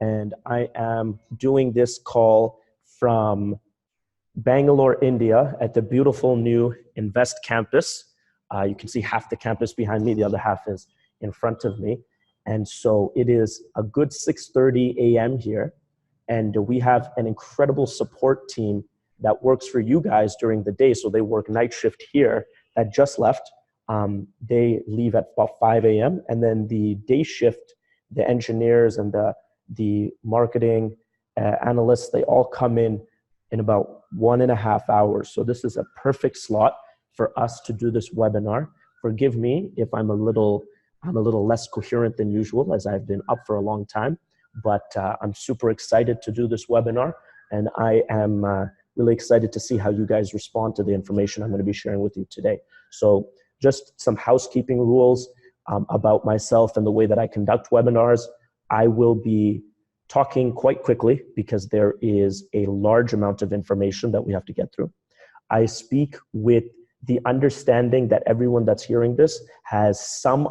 and I am doing this call from Bangalore, India, at the beautiful new Invest campus. You can see half the campus behind me, the other half is in front of me. And so it is a good 6:30 a.m. here, and we have an incredible support team that works for you guys during the day. So they work night shift here that just left. They leave at about 5 a.m. And then the day shift, the engineers and the marketing analysts, they all come in about 1.5 hours. So this is a perfect slot for us to do this webinar. Forgive me if I'm a little less coherent than usual, as I've been up for a long time, but I'm super excited to do this webinar, and I am really excited to see how you guys respond to the information I'm going to be sharing with you today. So just some housekeeping rules about myself and the way that I conduct webinars. I will be talking quite quickly because there is a large amount of information that we have to get through. I speak with the understanding that everyone that's hearing this has some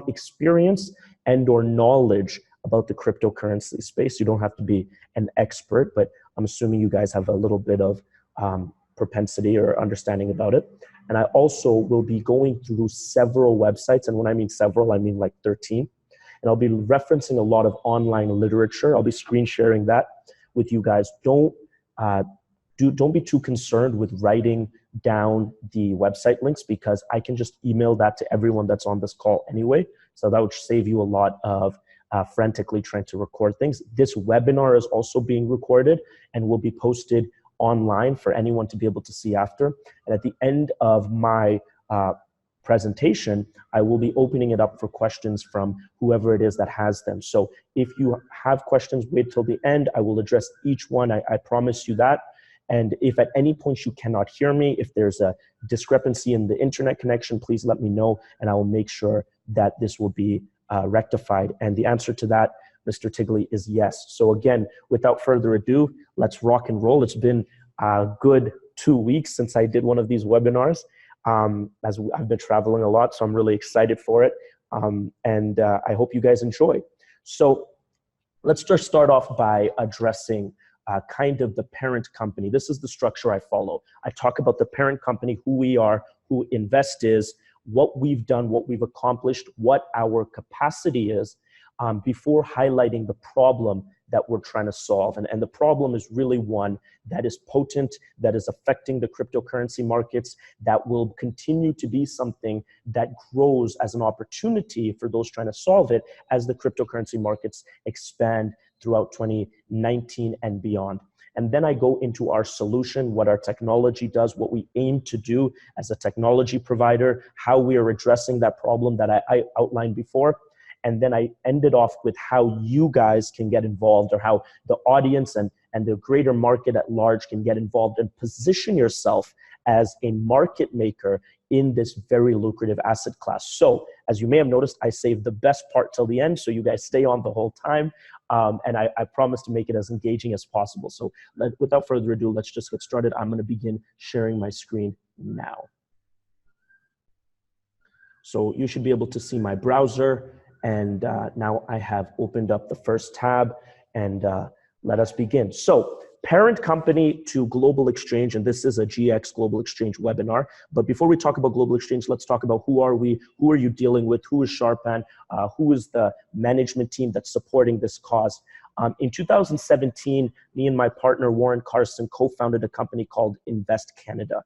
experience and or knowledge about the cryptocurrency space. You don't have to be an expert, but I'm assuming you guys have a little bit of propensity or understanding about it. And I also will be going through several websites, and when I mean several, I mean like 13. And I'll be referencing a lot of online literature. I'll be screen sharing that with you guys. Don't be too concerned with writing down the website links, because I can just email that to everyone that's on this call anyway. So that would save you a lot of frantically trying to record things. This webinar is also being recorded and will be posted online for anyone to be able to see after. And at the end of my presentation, I will be opening it up for questions from whoever it is that has them. So if you have questions, wait till the end. I will address each one. I promise you that. And if at any point you cannot hear me, if there's a discrepancy in the internet connection, please let me know, and I will make sure that this will be rectified. And the answer to that, Mr. Tigley, is yes. So again, without further ado, let's rock and roll. It's been a good 2 weeks since I did one of these webinars. As I've been traveling a lot, so I'm really excited for it. And I hope you guys enjoy. So let's just start off by addressing kind of the parent company. This is the structure I follow. I talk about the parent company, who we are, who Invest is, what we've done, what we've accomplished, what our capacity is, before highlighting the problem that we're trying to solve. And the problem is really one that is potent, that is affecting the cryptocurrency markets, that will continue to be something that grows as an opportunity for those trying to solve it as the cryptocurrency markets expand throughout 2019 and beyond. And then I go into our solution, what our technology does, what we aim to do as a technology provider, how we are addressing that problem that I outlined before. And then I ended off with how you guys can get involved, or how the audience and the greater market at large can get involved and position yourself as a market maker in this very lucrative asset class. So as you may have noticed, I saved the best part till the end, so you guys stay on the whole time. And I promise to make it as engaging as possible. So without further ado, let's just get started. I'm going to begin sharing my screen now. So you should be able to see my browser. And now I have opened up the first tab, and let us begin. So parent company to Global Exchange, and this is a GX Global Exchange webinar. But before we talk about Global Exchange, let's talk about who are we, who are you dealing with, who is Sharpan, who is the management team that's supporting this cause. In 2017, me and my partner, Warren Carson, co-founded a company called Invest Canada.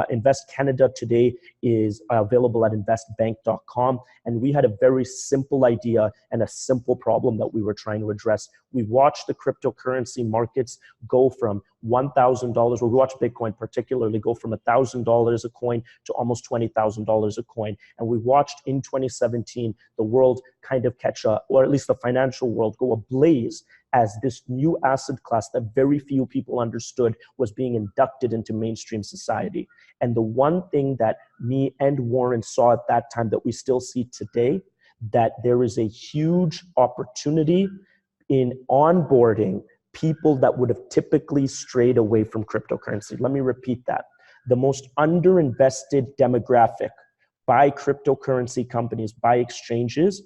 Invest Canada today is available at investbank.com. And we had a very simple idea and a simple problem that we were trying to address. We watched the cryptocurrency markets go from $1,000, we watched Bitcoin particularly go from $1,000 a coin to almost $20,000 a coin. And we watched in 2017, the world kind of catch up, or at least the financial world go ablaze as this new asset class that very few people understood was being inducted into mainstream society. And the one thing that me and Warren saw at that time that we still see today, that there is a huge opportunity in onboarding people that would have typically strayed away from cryptocurrency. Let me repeat that. The most underinvested demographic by cryptocurrency companies, by exchanges,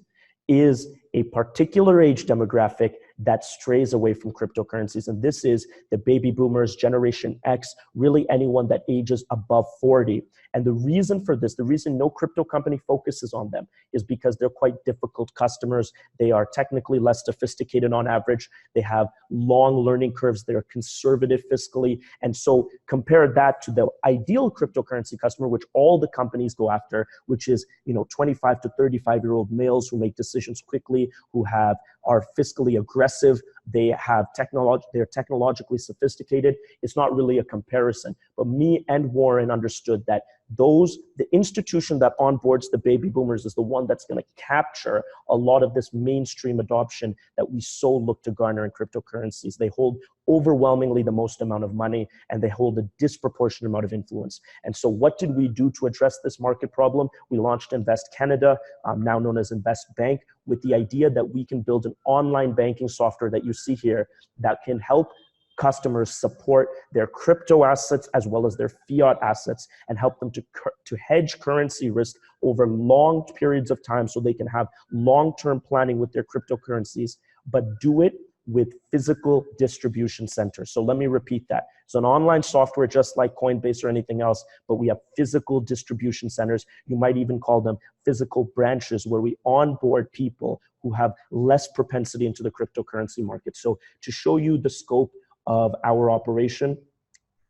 is a particular age demographic that strays away from cryptocurrencies. And this is the baby boomers, Generation X, really anyone that ages above 40. And the reason for this, the reason no crypto company focuses on them is because they're quite difficult customers. They are technically less sophisticated on average. They have long learning curves. They're conservative fiscally. And so compare that to the ideal cryptocurrency customer, which all the companies go after, which is 25 to 35-year-old males who make decisions quickly, who are fiscally aggressive. They have they're technologically sophisticated. It's not really a comparison. But me and Warren understood that the institution that onboards the baby boomers is the one that's going to capture a lot of this mainstream adoption that we so look to garner in cryptocurrencies. They hold overwhelmingly the most amount of money, and they hold a disproportionate amount of influence. And so what did we do to address this market problem? We launched Invest Canada, now known as Invest Bank, with the idea that we can build an online banking software that you see here that can help customers support their crypto assets as well as their fiat assets, and help them to hedge currency risk over long periods of time so they can have long-term planning with their cryptocurrencies, but do it with physical distribution centers. So let me repeat that. It's an online software just like Coinbase or anything else, but we have physical distribution centers. You might even call them physical branches, where we onboard people who have less propensity into the cryptocurrency market. So to show you the scope of our operation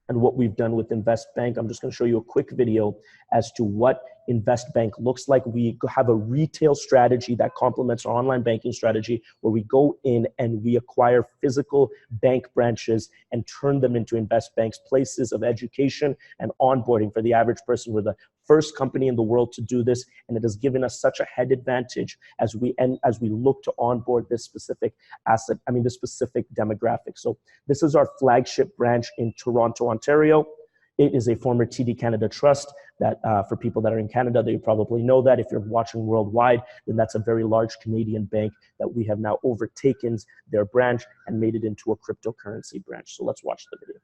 and what we've done with Invest Bank, I'm just going to show you a quick video as to what Invest Bank looks like. We have a retail strategy that complements our online banking strategy, where we go in and we acquire physical bank branches and turn them into Invest Bank's places of education and onboarding for the average person. We're the first company in the world to do this, and it has given us such a head advantage as we look to onboard this specific this specific demographic. So this is our flagship branch in Toronto, Ontario. It is a former TD Canada Trust that for people that are in Canada, they probably know that. If you're watching worldwide, then that's a very large Canadian bank that we have now overtaken their branch and made it into a cryptocurrency branch. So let's watch the video.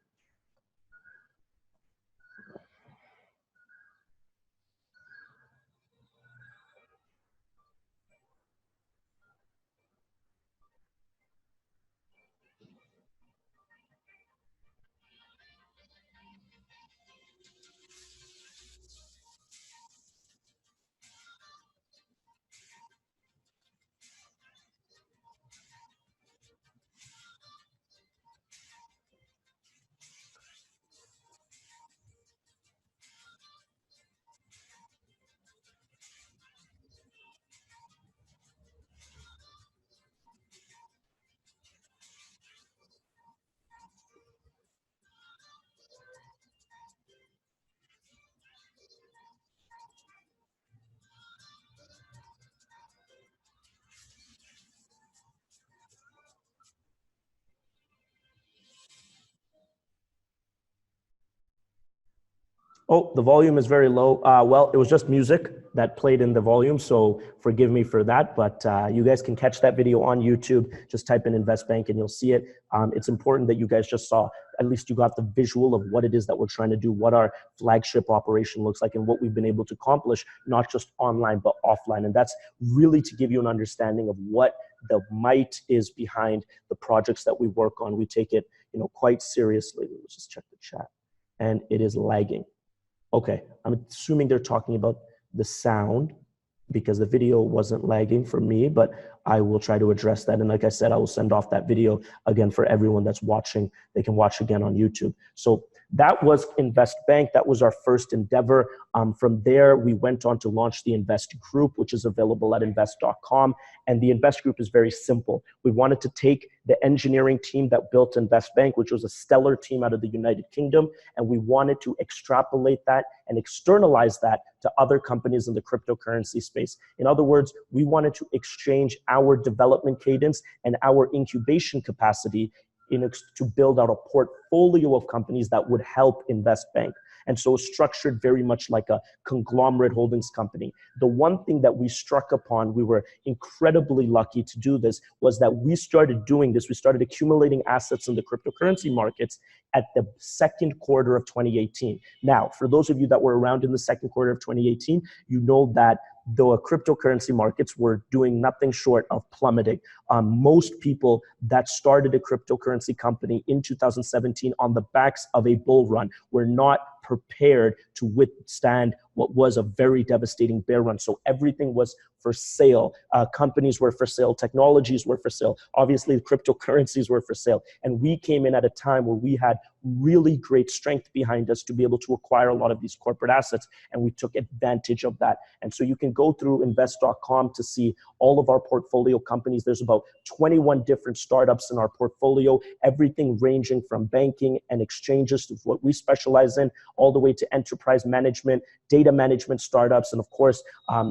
Oh, the volume is very low. Well, it was just music that played in the volume, so forgive me for that. But you guys can catch that video on YouTube. Just type in Invest Bank and you'll see it. It's important that you guys just saw, at least you got the visual of what it is that we're trying to do, what our flagship operation looks like, and what we've been able to accomplish, not just online, but offline. And that's really to give you an understanding of what the might is behind the projects that we work on. We take it, quite seriously. Let's just check the chat. And it is lagging. Okay, I'm assuming they're talking about the sound because the video wasn't lagging for me, but I will try to address that. And like I said, I will send off that video again for everyone that's watching. They can watch again on YouTube. So that was Invest Bank. That was our first endeavor. From there, we went on to launch the Invest Group, which is available at invest.com. And the Invest Group is very simple. We wanted to take the engineering team that built Invest Bank, which was a stellar team out of the United Kingdom, and we wanted to extrapolate that and externalize that to other companies in the cryptocurrency space. In other words, we wanted to exchange our development cadence and our incubation capacity to build out a portfolio of companies that would help Invest Bank. And so structured very much like a conglomerate holdings company. The one thing that we struck upon, we were incredibly lucky to do this, was that we started doing this. We started accumulating assets in the cryptocurrency markets at the second quarter of 2018. Now, for those of you that were around in the second quarter of 2018, you know that the cryptocurrency markets were doing nothing short of plummeting. Most people that started a cryptocurrency company in 2017 on the backs of a bull run were not prepared to withstand what was a very devastating bear run. So everything was for sale. Companies were for sale. Technologies were for sale. Obviously, cryptocurrencies were for sale. And we came in at a time where we had really great strength behind us to be able to acquire a lot of these corporate assets. And we took advantage of that. And so you can go through invest.com to see all of our portfolio companies. There's about 21 different startups in our portfolio, everything ranging from banking and exchanges to what we specialize in, all the way to enterprise management, data management startups. And of course,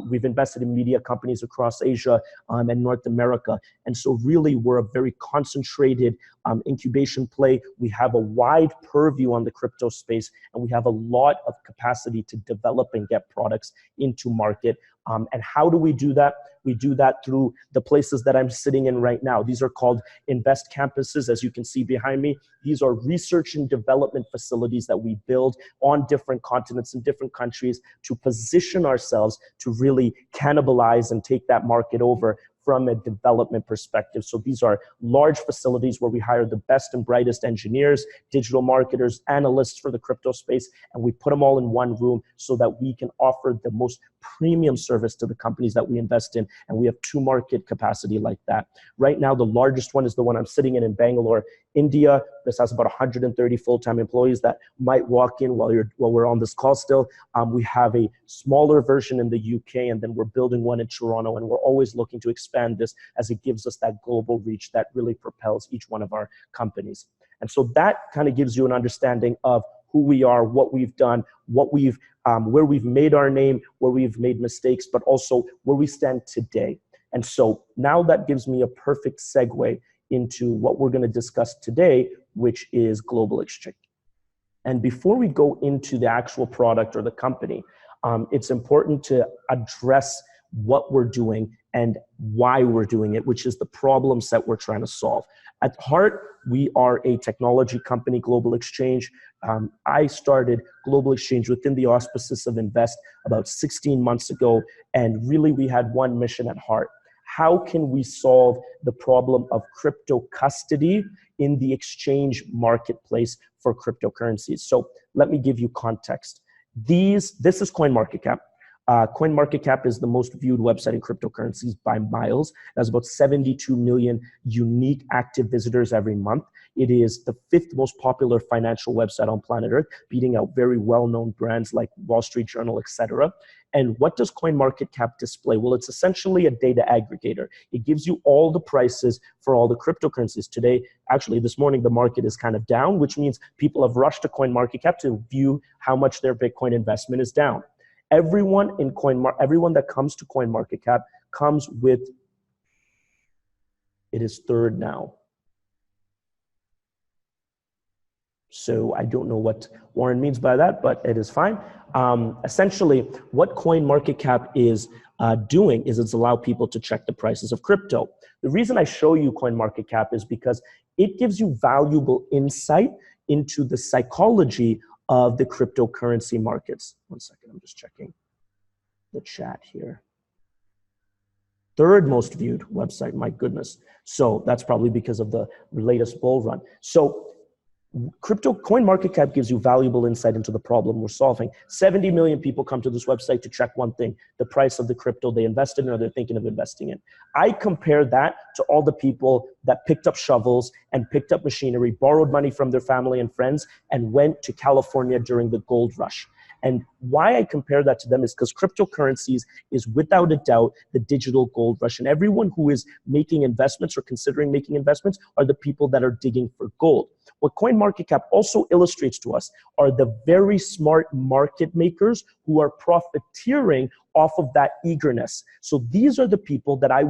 we've invested in media companies across Asia and North America. And so really, we're a very concentrated incubation play. We have a wide purview on the crypto space, and we have a lot of capacity to develop and get products into market. And how do we do that? We do that through the places that I'm sitting in right now. These are called invest campuses, as you can see behind me. These are research and development facilities that we build on different continents and different countries to position ourselves to really cannibalize and take that market over from a development perspective. So these are large facilities where we hire the best and brightest engineers, digital marketers, analysts for the crypto space, and we put them all in one room so that we can offer the most premium service to the companies that we invest in. And we have 2 market capacity like that. Right now, the largest one is the one I'm sitting in Bangalore, India. This has about 130 full-time employees that might walk in while we're on this call still. We have a smaller version in the UK, and then we're building one in Toronto, and we're always looking to expand this as it gives us that global reach that really propels each one of our companies. And so that kind of gives you an understanding of who we are, what we've done, where we've made our name, where we've made mistakes, but also where we stand today. And so now that gives me a perfect segue into what we're going to discuss today, which is Global Exchange. And before we go into the actual product or the company, it's important to address what we're doing and why we're doing it, which is the problems that we're trying to solve. At heart, we are a technology company, Global Exchange. I started Global Exchange within the auspices of Invest about 16 months ago, and really we had one mission at heart. How can we solve the problem of crypto custody in the exchange marketplace for cryptocurrencies? So let me give you context. This is CoinMarketCap. CoinMarketCap is the most viewed website in cryptocurrencies by miles. It has about 72 million unique active visitors every month. It is the 5th most popular financial website on planet Earth, beating out very well-known brands like Wall Street Journal, etc. And what does CoinMarketCap display? Well, it's essentially a data aggregator. It gives you all the prices for all the cryptocurrencies. Today, actually this morning, the market is kind of down, which means people have rushed to CoinMarketCap to view how much their Bitcoin investment is down. Everyone that comes to CoinMarketCap comes with, it is 3rd now. So I don't know what Warren means by that, but it is fine. Essentially, what CoinMarketCap is doing is it's allow people to check the prices of crypto. The reason I show you CoinMarketCap is because it gives you valuable insight into the psychology of the cryptocurrency markets. One second, I'm just checking the chat here. 3rd most viewed website, my goodness. So that's probably because of the latest bull run. So CoinMarketCap gives you valuable insight into the problem we're solving. 70 million people come to this website to check one thing, the price of the crypto they invested in or they're thinking of investing in. I compare that to all the people that picked up shovels and picked up machinery, borrowed money from their family and friends, and went to California during the gold rush. And why I compare that to them is because cryptocurrencies is without a doubt the digital gold rush. And everyone who is making investments or considering making investments are the people that are digging for gold. What CoinMarketCap also illustrates to us are the very smart market makers who are profiteering off of that eagerness. So these are the people that I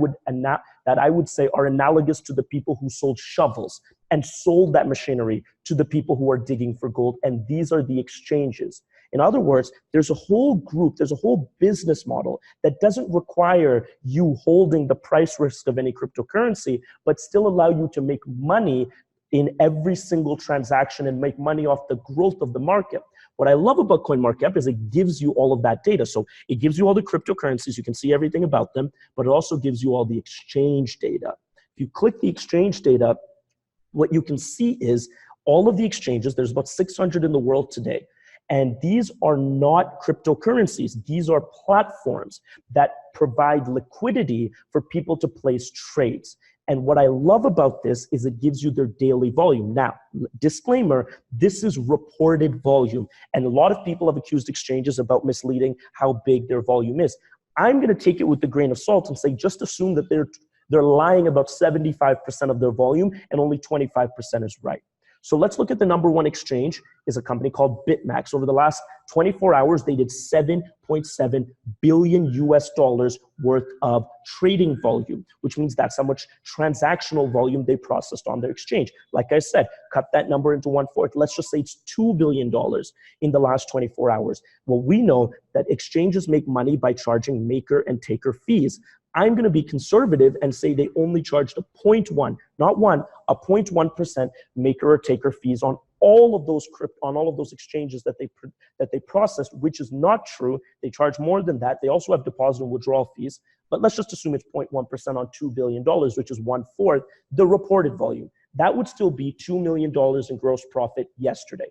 would say are analogous to the people who sold shovels and sold that machinery to the people who are digging for gold. And these are the exchanges. In other words, there's a whole group, there's a whole business model that doesn't require you holding the price risk of any cryptocurrency, but still allow you to make money in every single transaction and make money off the growth of the market. What I love about CoinMarketCap is it gives you all of that data. So it gives you all the cryptocurrencies. You can see everything about them, but it also gives you all the exchange data. If you click the exchange data, what you can see is all of the exchanges. There's about 600 in the world today. And these are not cryptocurrencies. These are platforms that provide liquidity for people to place trades. And what I love about this is it gives you their daily volume. Now, disclaimer, this is reported volume. And a lot of people have accused exchanges about misleading how big their volume is. I'm going to take it with a grain of salt and say just assume that they're lying about 75% of their volume and only 25% is right. So let's look at the number one exchange is a company called BitMax. Over the last 24 hours, they did $7.7 billion US worth of trading volume, which means that's how much transactional volume they processed on their exchange. Like I said, cut that number into 1/4. Let's just say it's $2 billion in the last 24 hours. Well, we know that exchanges make money by charging maker and taker fees. I'm going to be conservative and say they only charged a 0.1, not one, a 0.1% maker or taker fees on all of those exchanges that they processed, which is not true. They charge more than that. They also have deposit and withdrawal fees, but let's just assume it's 0.1% on $2 billion, which is 1/4 the reported volume. That would still be $2 million in gross profit yesterday.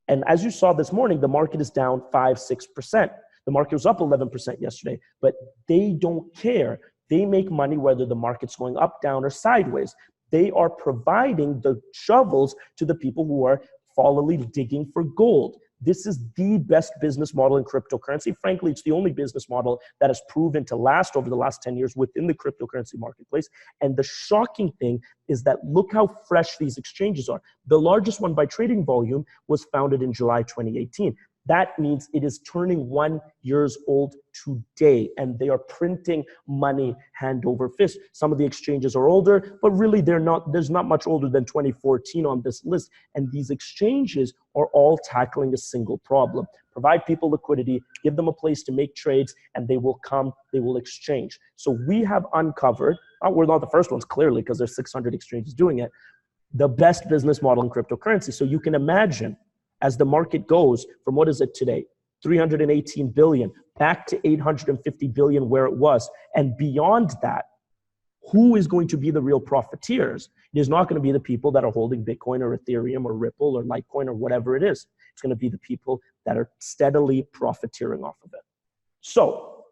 And as you saw this morning, the market is down 5-6%. The market was up 11% yesterday, but they don't care. They make money whether the market's going up, down, or sideways. They are providing the shovels to the people who are followingly digging for gold. This is the best business model in cryptocurrency. Frankly, it's the only business model that has proven to last over the last 10 years within the cryptocurrency marketplace. And the shocking thing is that look how fresh these exchanges are. The largest one by trading volume was founded in July 2018. That means it is turning 1 year old today, and they are printing money hand over fist. Some of the exchanges are older, but really there's not much older than 2014 on this list. And these exchanges are all tackling a single problem. Provide people liquidity, give them a place to make trades, and they will come, they will exchange. So we have uncovered, we're not the first ones clearly because there's 600 exchanges doing it, the best business model in cryptocurrency. So you can imagine as the market goes from, what is it today, 318 billion back to 850 billion where it was, and beyond that, who is going to be the real profiteers? It is not going to be the people that are holding Bitcoin or Ethereum or Ripple or Litecoin or whatever it is. It's going to be the people that are steadily profiteering off of it. So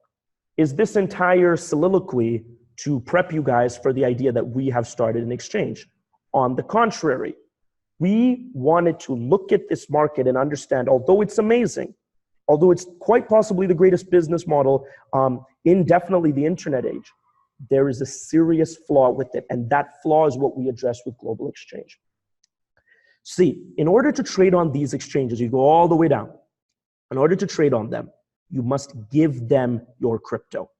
is this entire soliloquy to prep you guys for the idea that we have started an exchange? On the contrary, we wanted to look at this market and understand, although it's amazing, although it's quite possibly the greatest business model in definitely the internet age, there is a serious flaw with it. And that flaw is what we address with Global Exchange. See, in order to trade on these exchanges, you go all the way down. In order to trade on them, you must give them your crypto.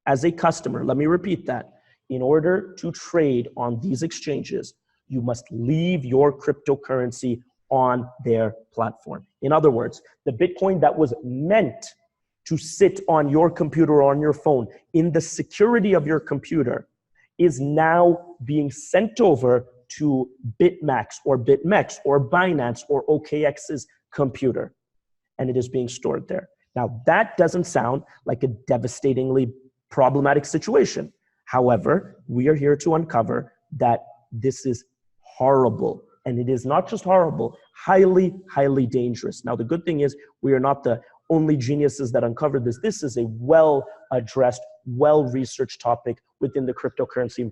As a customer, let me repeat that. In order to trade on these exchanges, you must leave your cryptocurrency on their platform. In other words, the Bitcoin that was meant to sit on your computer or on your phone in the security of your computer is now being sent over to BitMax or BitMEX or Binance or OKX's computer, and it is being stored there. Now, that doesn't sound like a devastatingly problematic situation. However, we are here to uncover that this is horrible. And it is not just horrible, highly, highly dangerous. Now, the good thing is we are not the only geniuses that uncovered this. This is a well-addressed, well-researched topic within the cryptocurrency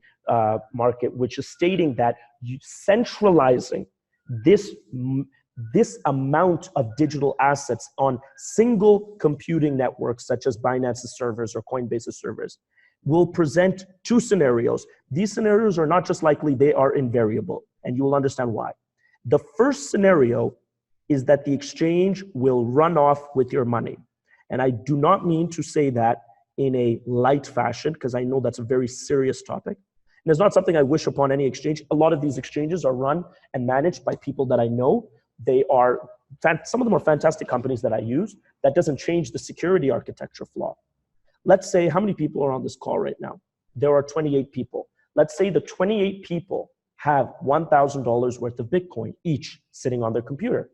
market, which is stating that centralizing this amount of digital assets on single computing networks, such as Binance's servers or Coinbase's servers, will present two scenarios. These scenarios are not just likely, they are invariable, and you will understand why. The first scenario is that the exchange will run off with your money. And I do not mean to say that in a light fashion, because I know that's a very serious topic. And it's not something I wish upon any exchange. A lot of these exchanges are run and managed by people that I know. Some of them are fantastic companies that I use. That doesn't change the security architecture flaw. Let's say, how many people are on this call right now? There are 28 people. Let's say the 28 people have $1,000 worth of Bitcoin each sitting on their computer.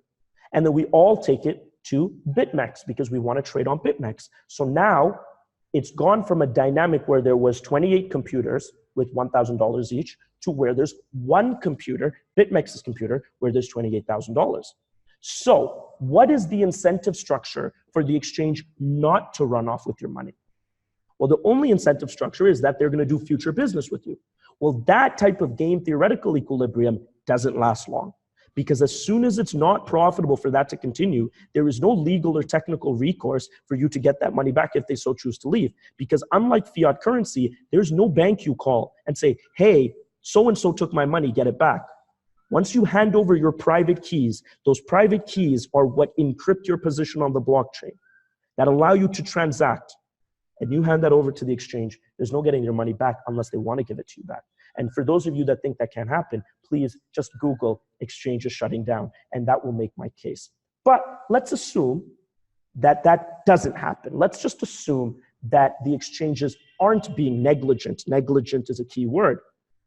And then we all take it to BitMEX because we want to trade on BitMEX. So now it's gone from a dynamic where there was 28 computers with $1,000 each to where there's one computer, BitMEX's computer, where there's $28,000. So what is the incentive structure for the exchange not to run off with your money? Well, the only incentive structure is that they're going to do future business with you. Well, that type of game theoretical equilibrium doesn't last long, because as soon as it's not profitable for that to continue, there is no legal or technical recourse for you to get that money back if they so choose to leave. Because unlike fiat currency, there's no bank you call and say, hey, so-and-so took my money, get it back. Once you hand over your private keys, those private keys are what encrypt your position on the blockchain that allow you to transact. And you hand that over to the exchange, there's no getting your money back unless they want to give it to you back. And for those of you that think that can't happen, please just Google exchanges shutting down, and that will make my case. But let's assume that that doesn't happen. Let's just assume that the exchanges aren't being negligent. Negligent is a key word,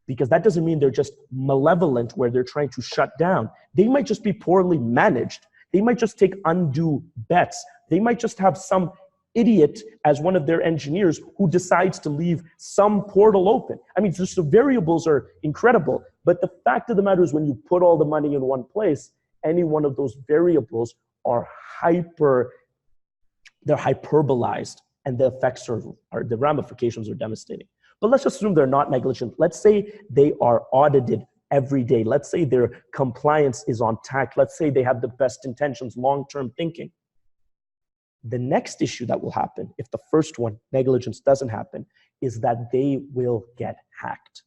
because that doesn't mean they're just malevolent where they're trying to shut down. They might just be poorly managed. They might just take undue bets. They might just have some idiot as one of their engineers who decides to leave some portal open. I mean, just the variables are incredible, but the fact of the matter is when you put all the money in one place, any one of those variables are they're hyperbolized, and the effects the ramifications are devastating. But let's assume they're not negligent. Let's say they are audited every day. Let's say their compliance is on tack. Let's say they have the best intentions, long-term thinking. The next issue that will happen, if the first one, negligence, doesn't happen, is that they will get hacked.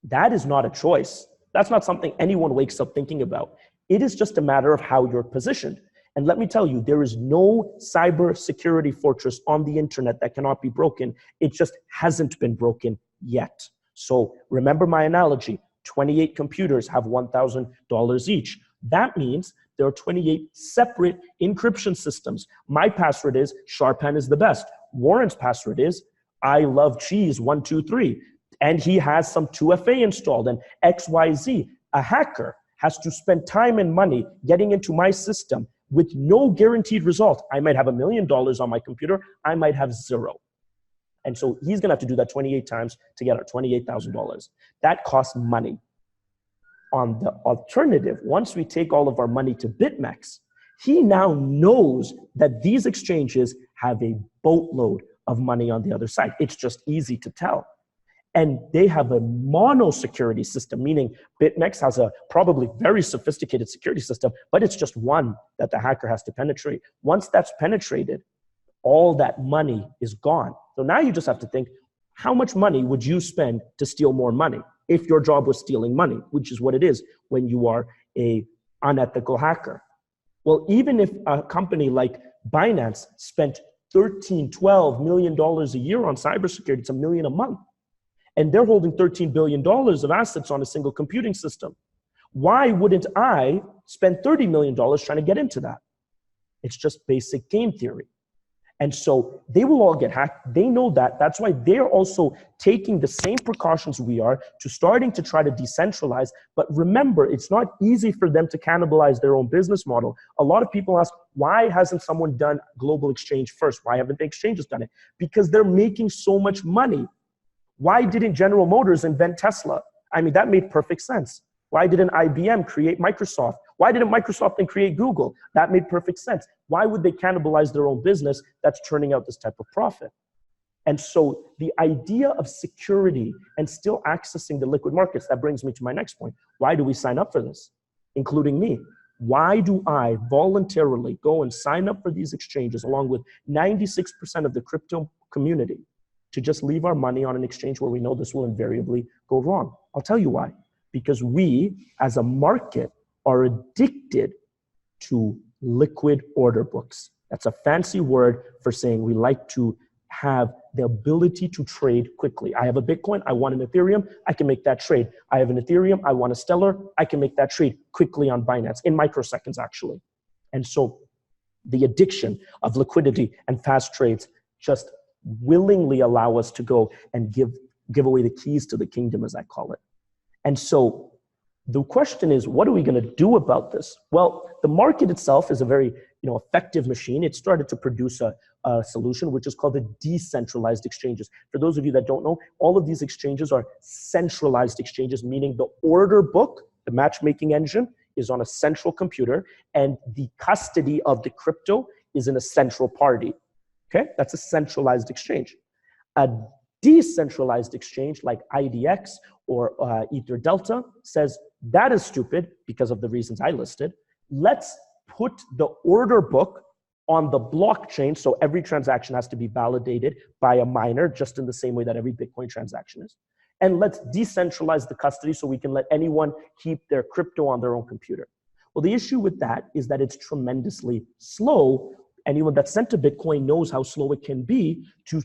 That is not a choice. That's not something anyone wakes up thinking about. It is just a matter of how you're positioned. And let me tell you, there is no cyber security fortress on the internet that cannot be broken. It just hasn't been broken yet. So remember my analogy, 28 computers have $1,000 each. That means there are 28 separate encryption systems. My password is Sharpan is the best. Warren's password is I love cheese 123. And he has some 2FA installed and XYZ. A hacker has to spend time and money getting into my system with no guaranteed result. I might have $1 million on my computer. I might have zero. And so he's gonna have to do that 28 times to get our $28,000. That costs money. On the alternative, once we take all of our money to BitMEX, he now knows that these exchanges have a boatload of money on the other side. It's just easy to tell. And they have a mono security system, meaning BitMEX has a probably very sophisticated security system, but it's just one that the hacker has to penetrate. Once that's penetrated, all that money is gone. So now you just have to think, how much money would you spend to steal more money if your job was stealing money, which is what it is when you are an unethical hacker? Well, even if a company like Binance spent $13-12 million a year on cybersecurity, it's $1 million a month, and they're holding $13 billion of assets on a single computing system. Why wouldn't I spend $30 million trying to get into that? It's just basic game theory. And so they will all get hacked. They know that. That's why they're also taking the same precautions we are to starting to try to decentralize. But remember, it's not easy for them to cannibalize their own business model. A lot of people ask, why hasn't someone done global exchange first? Why haven't the exchanges done it? Because they're making so much money. Why didn't General Motors invent Tesla? I mean, that made perfect sense. Why didn't IBM create Microsoft? Why didn't Microsoft then create Google? That made perfect sense. Why would they cannibalize their own business that's turning out this type of profit? And so the idea of security and still accessing the liquid markets, that brings me to my next point. Why do we sign up for this, including me? Why do I voluntarily go and sign up for these exchanges along with 96% of the crypto community to just leave our money on an exchange where we know this will invariably go wrong? I'll tell you why. Because we, as a market, are addicted to liquid order books. That's a fancy word for saying we like to have the ability to trade quickly. I have a Bitcoin, I want an Ethereum, I can make that trade. I have an Ethereum, I want a Stellar, I can make that trade quickly on Binance, in microseconds actually. And so the addiction of liquidity and fast trades just willingly allow us to go and give away the keys to the kingdom, as I call it. And so The question is, what are we going to do about this? Well, the market itself is a very effective machine. It started to produce a solution which is called the decentralized exchanges. For those of you that don't know, all of these exchanges are centralized exchanges, meaning the order book, the matchmaking engine, is on a central computer, and the custody of the crypto is in a central party. Okay, that's a centralized exchange. A decentralized exchange like IDX or Ether Delta says that is stupid because of the reasons I listed. Let's put the order book on the blockchain, so every transaction has to be validated by a miner, just in the same way that every Bitcoin transaction is. And let's decentralize the custody so we can let anyone keep their crypto on their own computer. Well, the issue with that is that it's tremendously slow. Anyone that's sent to Bitcoin knows how slow it can be to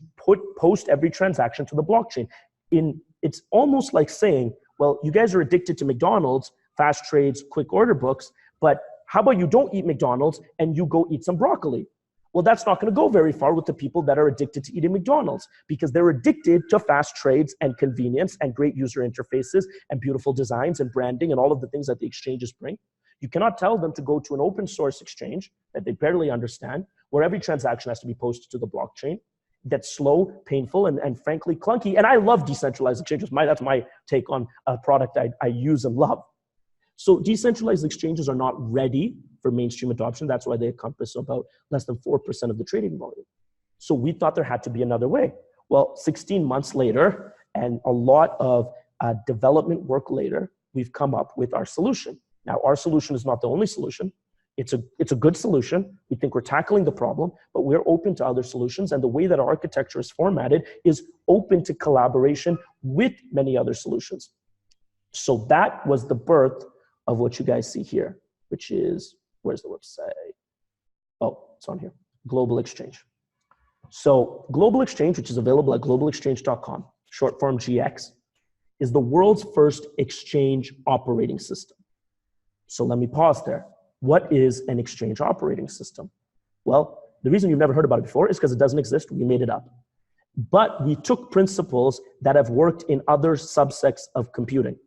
post every transaction to the blockchain. It's almost like saying, well, you guys are addicted to McDonald's, fast trades, quick order books, but how about you don't eat McDonald's and you go eat some broccoli? Well, that's not going to go very far with the people that are addicted to eating McDonald's, because they're addicted to fast trades and convenience and great user interfaces and beautiful designs and branding and all of the things that the exchanges bring. You cannot tell them to go to an open source exchange that they barely understand, where every transaction has to be posted to the blockchain. That's slow, painful, and frankly clunky. And I love decentralized exchanges. That's my take on a product I use and love. So decentralized exchanges are not ready for mainstream adoption. That's why they encompass about less than 4% of the trading volume. So we thought there had to be another way. Well, 16 months later, and a lot of development work later, we've come up with our solution. Now, our solution is not the only solution. It's a good solution. We think we're tackling the problem, but we're open to other solutions. And the way that our architecture is formatted is open to collaboration with many other solutions. So that was the birth of what you guys see here, which is, where's the website? Oh, it's on here, Global Exchange. So Global Exchange, which is available at globalexchange.com, short form GX, is the world's first exchange operating system. So let me pause there. What is an exchange operating system? Well, the reason you've never heard about it before is because it doesn't exist. We made it up. But we took principles that have worked in other subsects of computing.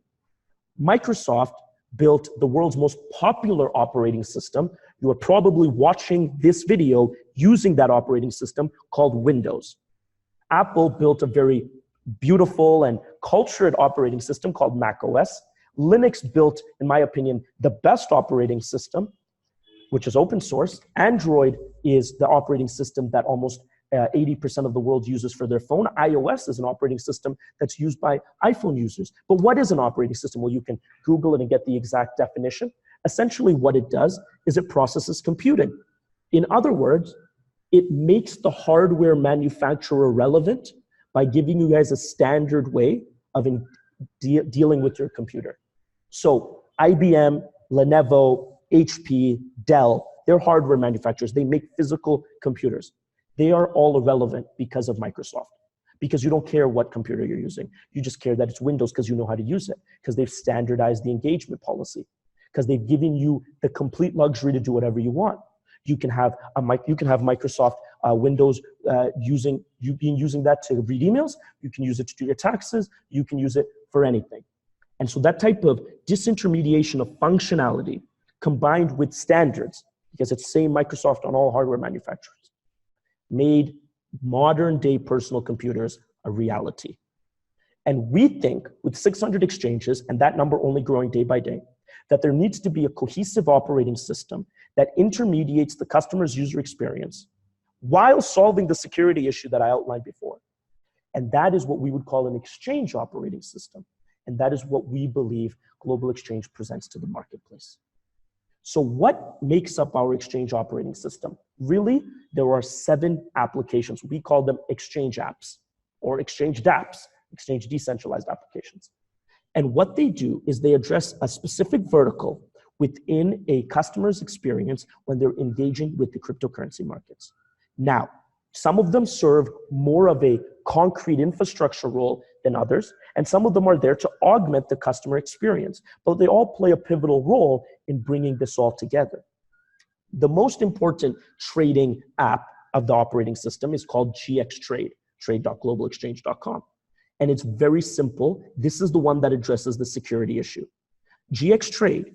Microsoft built the world's most popular operating system. You are probably watching this video using that operating system called Windows. Apple built a very beautiful and cultured operating system called macOS. Linux built, in my opinion, the best operating system, which is open source. Android is the operating system that almost 80% of the world uses for their phone. iOS is an operating system that's used by iPhone users. But what is an operating system? Well, you can Google it and get the exact definition. Essentially, what it does is it processes computing. In other words, it makes the hardware manufacturer relevant by giving you guys a standard way of dealing with your computer. So IBM, Lenovo, HP, Dell, they're hardware manufacturers. They make physical computers. They are all irrelevant because of Microsoft, because you don't care what computer you're using. You just care that it's Windows because you know how to use it, because they've standardized the engagement policy, because they've given you the complete luxury to do whatever you want. You can have Microsoft Windows using that to read emails. You can use it to do your taxes. You can use it for anything. And so that type of disintermediation of functionality combined with standards, because it's same Microsoft on all hardware manufacturers, made modern day personal computers a reality. And we think with 600 exchanges, and that number only growing day by day, that there needs to be a cohesive operating system that intermediates the customer's user experience while solving the security issue that I outlined before. And that is what we would call an exchange operating system. And that is what we believe Global Exchange presents to the marketplace. So what makes up our exchange operating system? Really, there are 7 applications. We call them exchange apps or exchange dApps, exchange decentralized applications. And what they do is they address a specific vertical within a customer's experience when they're engaging with the cryptocurrency markets. Now, some of them serve more of a concrete infrastructure role than others, and some of them are there to augment the customer experience, but they all play a pivotal role in bringing this all together. The most important trading app of the operating system is called GXTrade, trade.globalexchange.com. And it's very simple. This is the one that addresses the security issue. GXTrade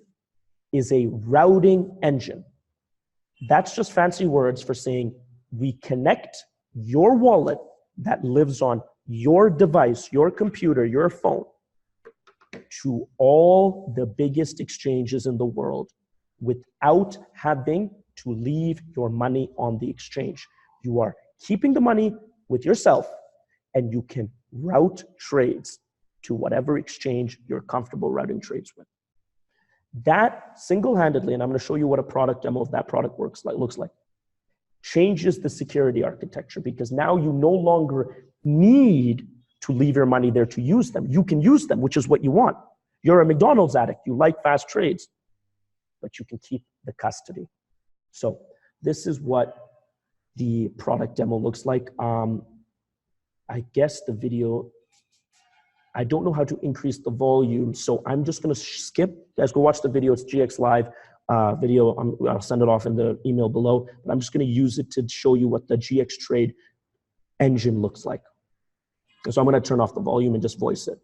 is a routing engine. That's just fancy words for saying we connect your wallet that lives on your device, your computer, your phone, to all the biggest exchanges in the world without having to leave your money on the exchange. You are keeping the money with yourself, and you can route trades to whatever exchange you're comfortable routing trades with. That single-handedly, and I'm going to show you what a product demo of that product looks like, changes the security architecture, because now you no longer need to leave your money there to use them. You can use them, which is what you want. You're a McDonald's addict. You like fast trades, but you can keep the custody. So this is what the product demo looks like. I guess the video, I don't know how to increase the volume, so I'm just going to skip. You guys go watch the video. It's GX Live video. I'll send it off in the email below. But I'm just going to use it to show you what the GXTrade engine looks like. So I'm going to turn off the volume and just voice it.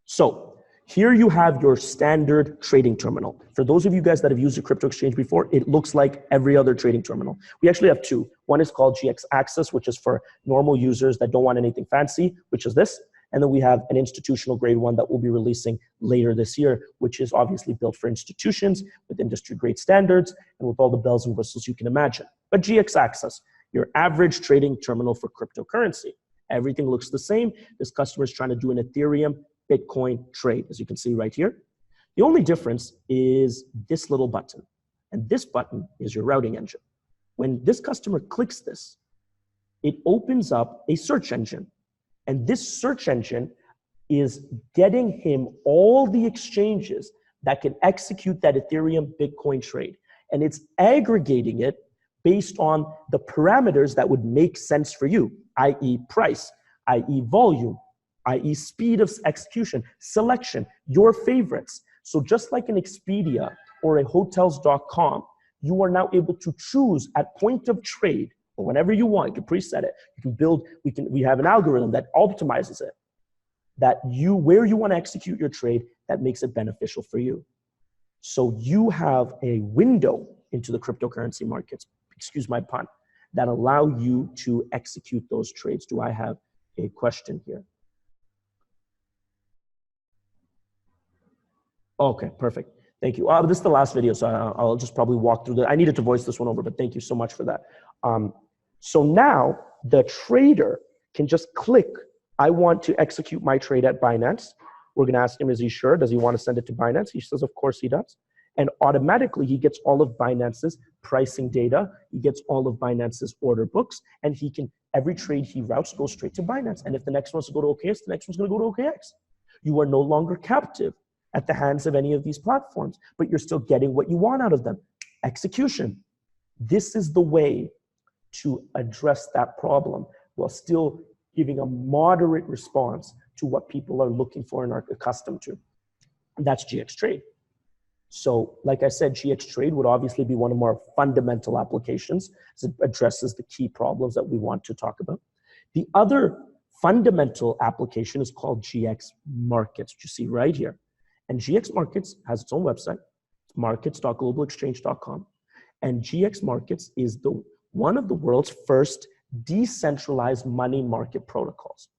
So here you have your standard trading terminal. For those of you guys that have used a crypto exchange before, it looks like every other trading terminal. We actually have two. One is called GX Access, which is for normal users that don't want anything fancy, which is this. And then we have an institutional grade one that we'll be releasing later this year, which is obviously built for institutions with industry grade standards and with all the bells and whistles you can imagine. But GX Access, your average trading terminal for cryptocurrency. Everything looks the same. This customer is trying to do an Ethereum Bitcoin trade, as you can see right here. The only difference is this little button. And this button is your routing engine. When this customer clicks this, it opens up a search engine. And this search engine is getting him all the exchanges that can execute that Ethereum Bitcoin trade. And it's aggregating it based on the parameters that would make sense for you, i.e. price, i.e. volume, i.e. speed of execution, selection, your favorites. So just like an Expedia or a hotels.com, you are now able to choose at point of trade, or whenever you want. You can preset it. You can build, we have an algorithm that optimizes it, that where you want to execute your trade, that makes it beneficial for you. So you have a window into the cryptocurrency markets, excuse my pun, that allow you to execute those trades. Do I have a question here? Okay, perfect. Thank you. This is the last video, so I'll just probably walk through I needed to voice this one over, but thank you so much for that. So now the trader can just click, I want to execute my trade at Binance. We're going to ask him, is he sure? Does he want to send it to Binance? He says, of course he does. And automatically he gets all of Binance's pricing data. He gets all of Binance's order books, and he can, every trade he routes goes straight to Binance. And if the next one's to go to OKX, the next one's going to go to OKX. You are no longer captive at the hands of any of these platforms, but you're still getting what you want out of them. Execution. This is the way to address that problem while still giving a moderate response to what people are looking for and are accustomed to. And that's GXTrade. So like I said, GXTrade would obviously be one of our fundamental applications as it addresses the key problems that we want to talk about. The other fundamental application is called GX Markets, which you see right here. And GX Markets has its own website, markets.globalexchange.com. And GX Markets is one of the world's first decentralized money market protocols.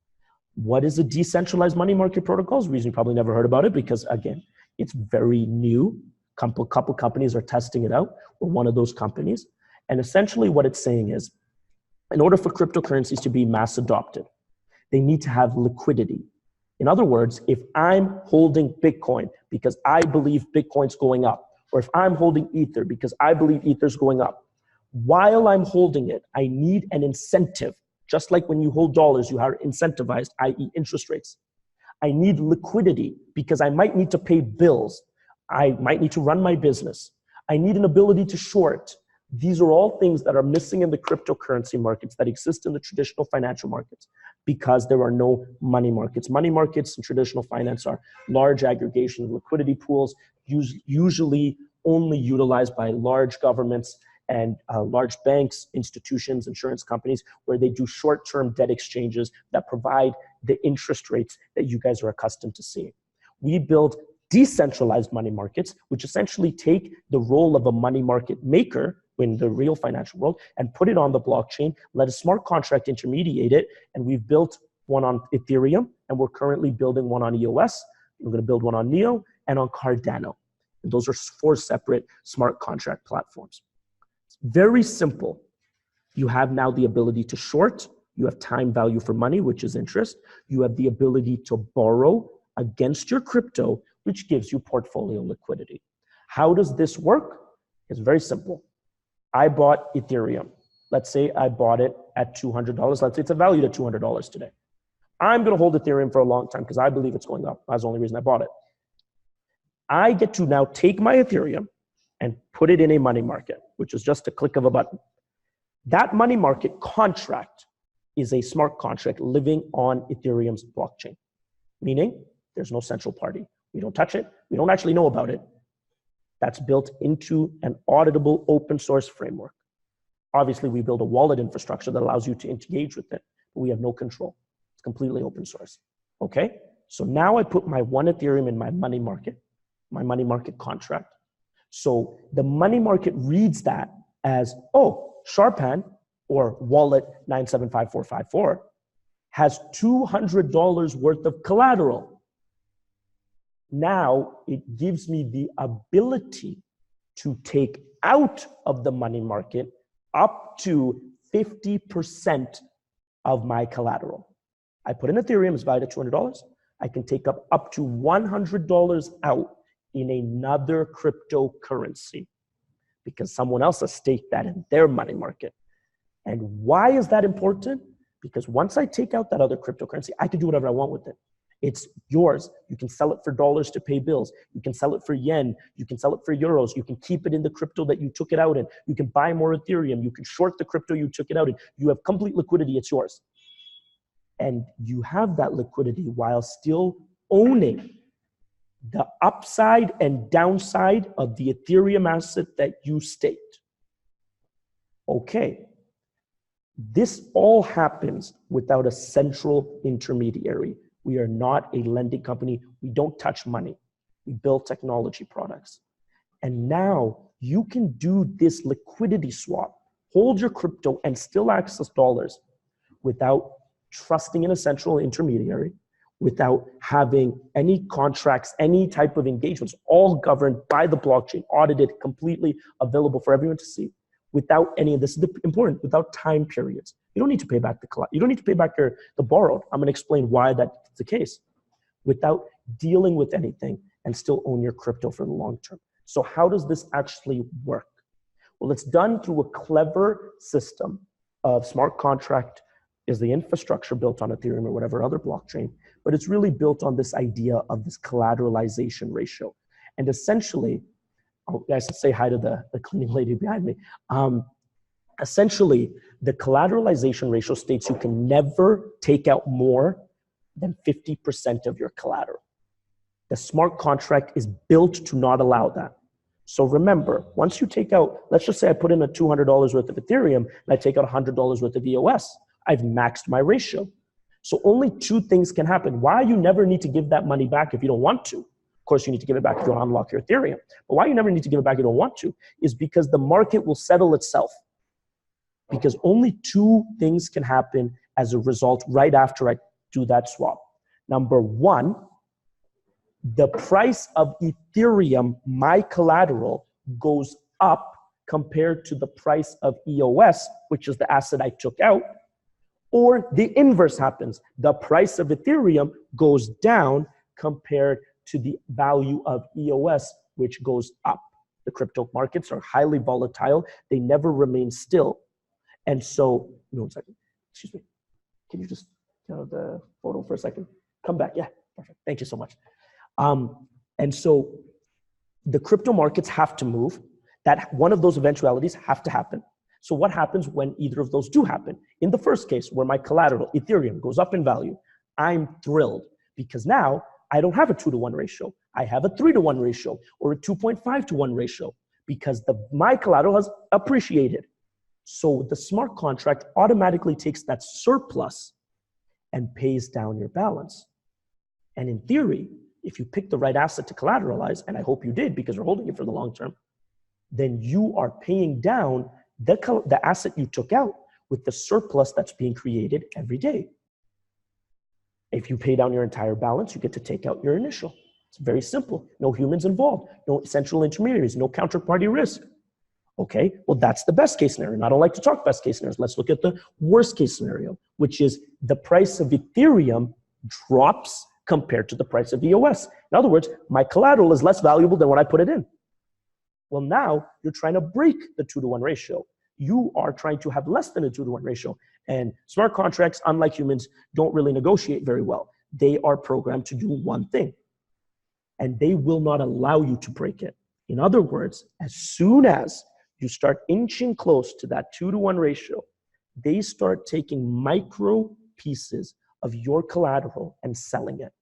What is a decentralized money market protocol? The reason you probably never heard about it, because again, it's very new. Couple companies are testing it out. We're one of those companies. And essentially what it's saying is, in order for cryptocurrencies to be mass adopted, they need to have liquidity. In other words, if I'm holding Bitcoin because I believe Bitcoin's going up, or if I'm holding Ether because I believe Ether's going up, while I'm holding it, I need an incentive. Just like when you hold dollars, you are incentivized, i.e. interest rates. I need liquidity because I might need to pay bills. I might need to run my business. I need an ability to short. These are all things that are missing in the cryptocurrency markets that exist in the traditional financial markets because there are no money markets. Money markets and traditional finance are large aggregation of liquidity pools, usually only utilized by large governments and large banks, institutions, insurance companies, where they do short-term debt exchanges that provide the interest rates that you guys are accustomed to seeing. We build decentralized money markets, which essentially take the role of a money market maker in the real financial world and put it on the blockchain, let a smart contract intermediate it, and we've built one on Ethereum, and we're currently building one on EOS. We're going to build one on Neo and on Cardano. And those are 4 separate smart contract platforms. It's very simple. You have now the ability to short. You have time value for money, which is interest. You have the ability to borrow against your crypto, which gives you portfolio liquidity. How does this work? It's very simple. I bought Ethereum. Let's say I bought it at $200. Let's say it's valued at $200 today. I'm going to hold Ethereum for a long time because I believe it's going up. That's the only reason I bought it. I get to now take my Ethereum and put it in a money market, which is just a click of a button. That money market contract is a smart contract living on Ethereum's blockchain, meaning there's no central party. We don't touch it. We don't actually know about it. That's built into an auditable open source framework. Obviously, we build a wallet infrastructure that allows you to engage with it, but we have no control. It's completely open source. Okay? So now I put my 1 Ethereum in my money market contract. So the money market reads that as, oh, Sharpan or wallet 975454 has $200 worth of collateral. Now it gives me the ability to take out of the money market up to 50% of my collateral. I put in Ethereum, it's valued at $200. I can take up to $100 out in another cryptocurrency because someone else has staked that in their money market. And why is that important? Because once I take out that other cryptocurrency, I can do whatever I want with it. It's yours. You can sell it for dollars to pay bills. You can sell it for yen. You can sell it for euros. You can keep it in the crypto that you took it out in. You can buy more Ethereum. You can short the crypto you took it out in. You have complete liquidity. It's yours. And you have that liquidity while still owning the upside and downside of the Ethereum asset that you staked. Okay. This all happens without a central intermediary. We are not a lending company. We don't touch money. We build technology products. And now you can do this liquidity swap, hold your crypto and still access dollars without trusting in a central intermediary, without having any contracts, any type of engagements, all governed by the blockchain, audited, completely available for everyone to see, without any of this is important, without time periods. You don't need to pay back you don't need to pay back the borrowed. I'm going to explain why that's the case. Without dealing with anything and still own your crypto for the long term. So how does this actually work? Well, it's done through a clever system of smart contract is the infrastructure built on Ethereum or whatever other blockchain, but it's really built on this idea of this collateralization ratio. And essentially, oh, guys, say hi to the cleaning lady behind me. Essentially, the collateralization ratio states you can never take out more than 50% of your collateral. The smart contract is built to not allow that. So remember, once you take out, let's just say I put in a $200 worth of Ethereum and I take out $100 worth of EOS, I've maxed my ratio. So only 2 things can happen. Why you never need to give that money back if you don't want to? Of course, you need to give it back if you want to unlock your Ethereum. But why you never need to give it back if you don't want to is because the market will settle itself. Because only 2 things can happen as a result right after I do that swap. Number 1, the price of Ethereum, my collateral, goes up compared to the price of EOS, which is the asset I took out. Or the inverse happens. The price of Ethereum goes down compared to the value of EOS, which goes up. The crypto markets are highly volatile. They never remain still. And so, one second, excuse me. Can you just the photo for a second? Come back, yeah, perfect. Thank you so much. And so the crypto markets have to move. That one of those eventualities have to happen. So what happens when either of those do happen? In the first case, where my collateral, Ethereum, goes up in value, I'm thrilled because now I don't have a 2-to-1 ratio. I have a 3-to-1 ratio or a 2.5-to-1 ratio because my collateral has appreciated. So the smart contract automatically takes that surplus and pays down your balance. And in theory, if you pick the right asset to collateralize, and I hope you did because you're holding it for the long term, then you are paying down the asset you took out with the surplus that's being created every day. If you pay down your entire balance, you get to take out your initial. It's very simple. No humans involved, no central intermediaries, no counterparty risk. Okay, well, that's the best case scenario. And I don't like to talk best case scenarios. Let's look at the worst case scenario, which is the price of Ethereum drops compared to the price of EOS. In other words, my collateral is less valuable than what I put it in. Well, now you're trying to break the 2-to-1 ratio. You are trying to have less than a 2-to-1 ratio. And smart contracts, unlike humans, don't really negotiate very well. They are programmed to do one thing, and they will not allow you to break it. In other words, as soon as you start inching close to that 2-to-1 ratio, they start taking micro pieces of your collateral and selling it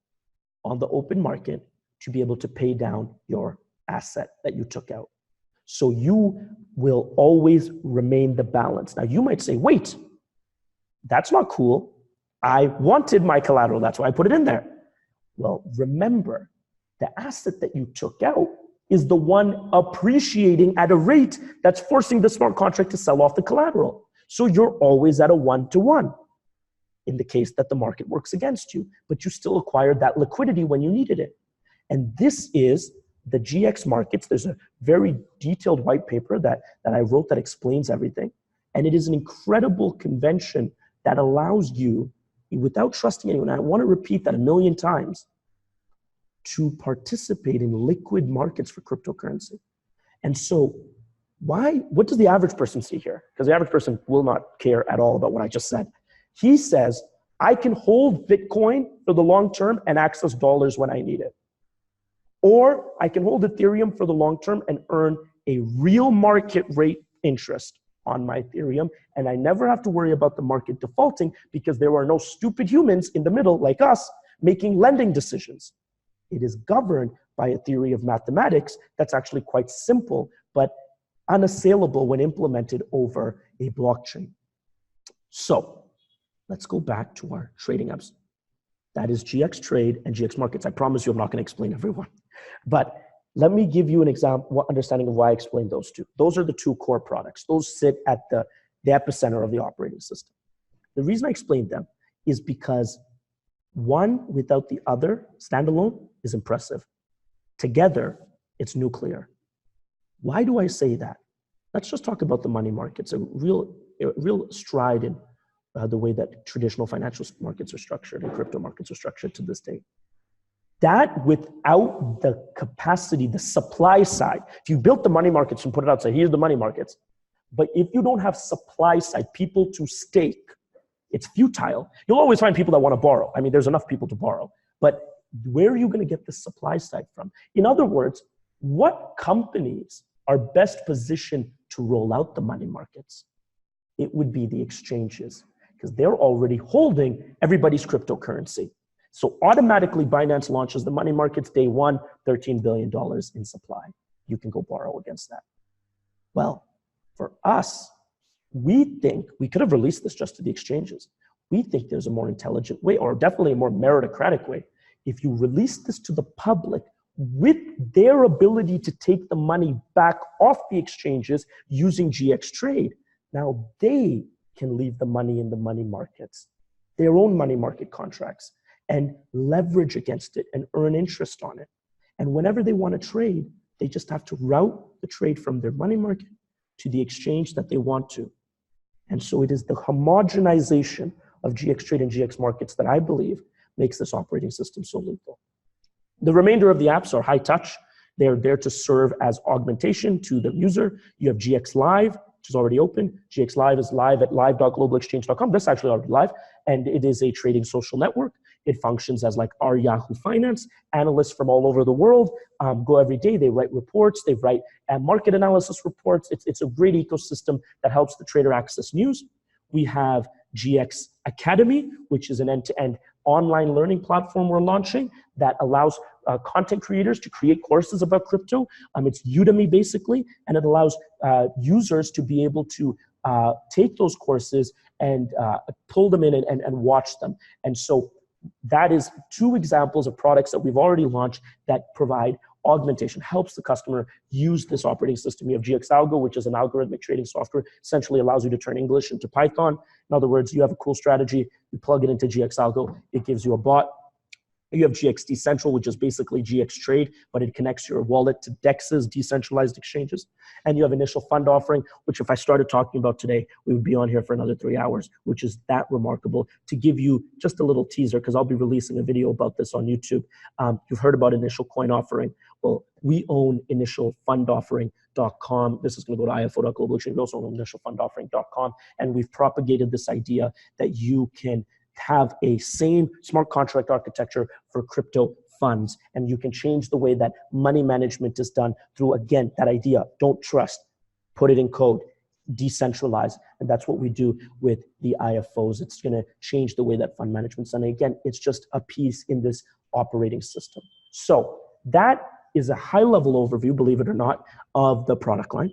on the open market to be able to pay down your asset that you took out. So you will always remain the balance. Now you might say, wait, that's not cool. I wanted my collateral, that's why I put it in there. Well, remember, the asset that you took out is the one appreciating at a rate that's forcing the smart contract to sell off the collateral. So you're always at a 1-to-1 in the case that the market works against you, but you still acquired that liquidity when you needed it. And this is the GX markets. There's a very detailed white paper that I wrote that explains everything. And it is an incredible convention that allows you, without trusting anyone, I want to repeat that 1,000,000 times, to participate in liquid markets for cryptocurrency. And so what does the average person see here? Because the average person will not care at all about what I just said. He says, I can hold Bitcoin for the long term and access dollars when I need it. Or I can hold Ethereum for the long term and earn a real market rate interest on my Ethereum. And I never have to worry about the market defaulting because there are no stupid humans in the middle like us making lending decisions. It is governed by a theory of mathematics that's actually quite simple, but unassailable when implemented over a blockchain. So let's go back to our trading apps. That is GX Trade and GX Markets. I promise you I'm not going to explain everyone. But let me give you an example, understanding of why I explained those two. Those are the two core products. Those sit at the epicenter of the operating system. The reason I explained them is because one without the other, standalone, is impressive. Together, it's nuclear. Why do I say that? Let's just talk about the money markets, a real stride in the way that traditional financial markets are structured and crypto markets are structured to this day. That without the capacity, the supply side, if you built the money markets and put it out, say, here's the money markets, but if you don't have supply side, people to stake, it's futile. You'll always find people that want to borrow. I mean, there's enough people to borrow, but where are you going to get the supply side from? In other words, what companies are best positioned to roll out the money markets? It would be the exchanges, because they're already holding everybody's cryptocurrency. So automatically Binance launches the money markets day one, $13 billion in supply. You can go borrow against that. Well, for us, we think we could have released this just to the exchanges. We think there's a more intelligent way, or definitely a more meritocratic way. If you release this to the public with their ability to take the money back off the exchanges using GX Trade, now they can leave the money in the money markets, their own money market contracts, and leverage against it and earn interest on it. And whenever they want to trade, they just have to route the trade from their money market to the exchange that they want to. And so it is the homogenization of GX Trade and GX Markets that I believe makes this operating system so lethal. The remainder of the apps are high touch. They're there to serve as augmentation to the user. You have GX Live, which is already open. GX Live is live at live.globalexchange.com. This is actually already live, and it is a trading social network. It functions as like our Yahoo Finance. Analysts from all over the world go every day. They write reports. They write market analysis reports. It's a great ecosystem that helps the trader access news. We have GX Academy, which is an end-to-end online learning platform we're launching that allows content creators to create courses about crypto. It's Udemy basically, and it allows users to be able to take those courses and pull them in and watch them. And so that is 2 examples of products that we've already launched that provide augmentation, helps the customer use this operating system. You have GXAlgo, which is an algorithmic trading software, essentially allows you to turn English into Python. In other words, you have a cool strategy, you plug it into GXAlgo, it gives you a bot. You have GXD Central, which is basically GX Trade, but it connects your wallet to DEXs, decentralized exchanges. And you have Initial Fund Offering, which if I started talking about today, we would be on here for another 3 hours, which is that remarkable. To give you just a little teaser, because I'll be releasing a video about this on YouTube. You've heard about Initial Coin Offering. Well, we own initialfundoffering.com. This is going to go to ifo.global. We also own initialfundoffering.com. And we've propagated this idea that you can have a same smart contract architecture for crypto funds. And you can change the way that money management is done through, again, that idea, don't trust, put it in code, decentralize. And that's what we do with the IFOs. It's going to change the way that fund management's done. And again, it's just a piece in this operating system. So that is a high-level overview, believe it or not, of the product line.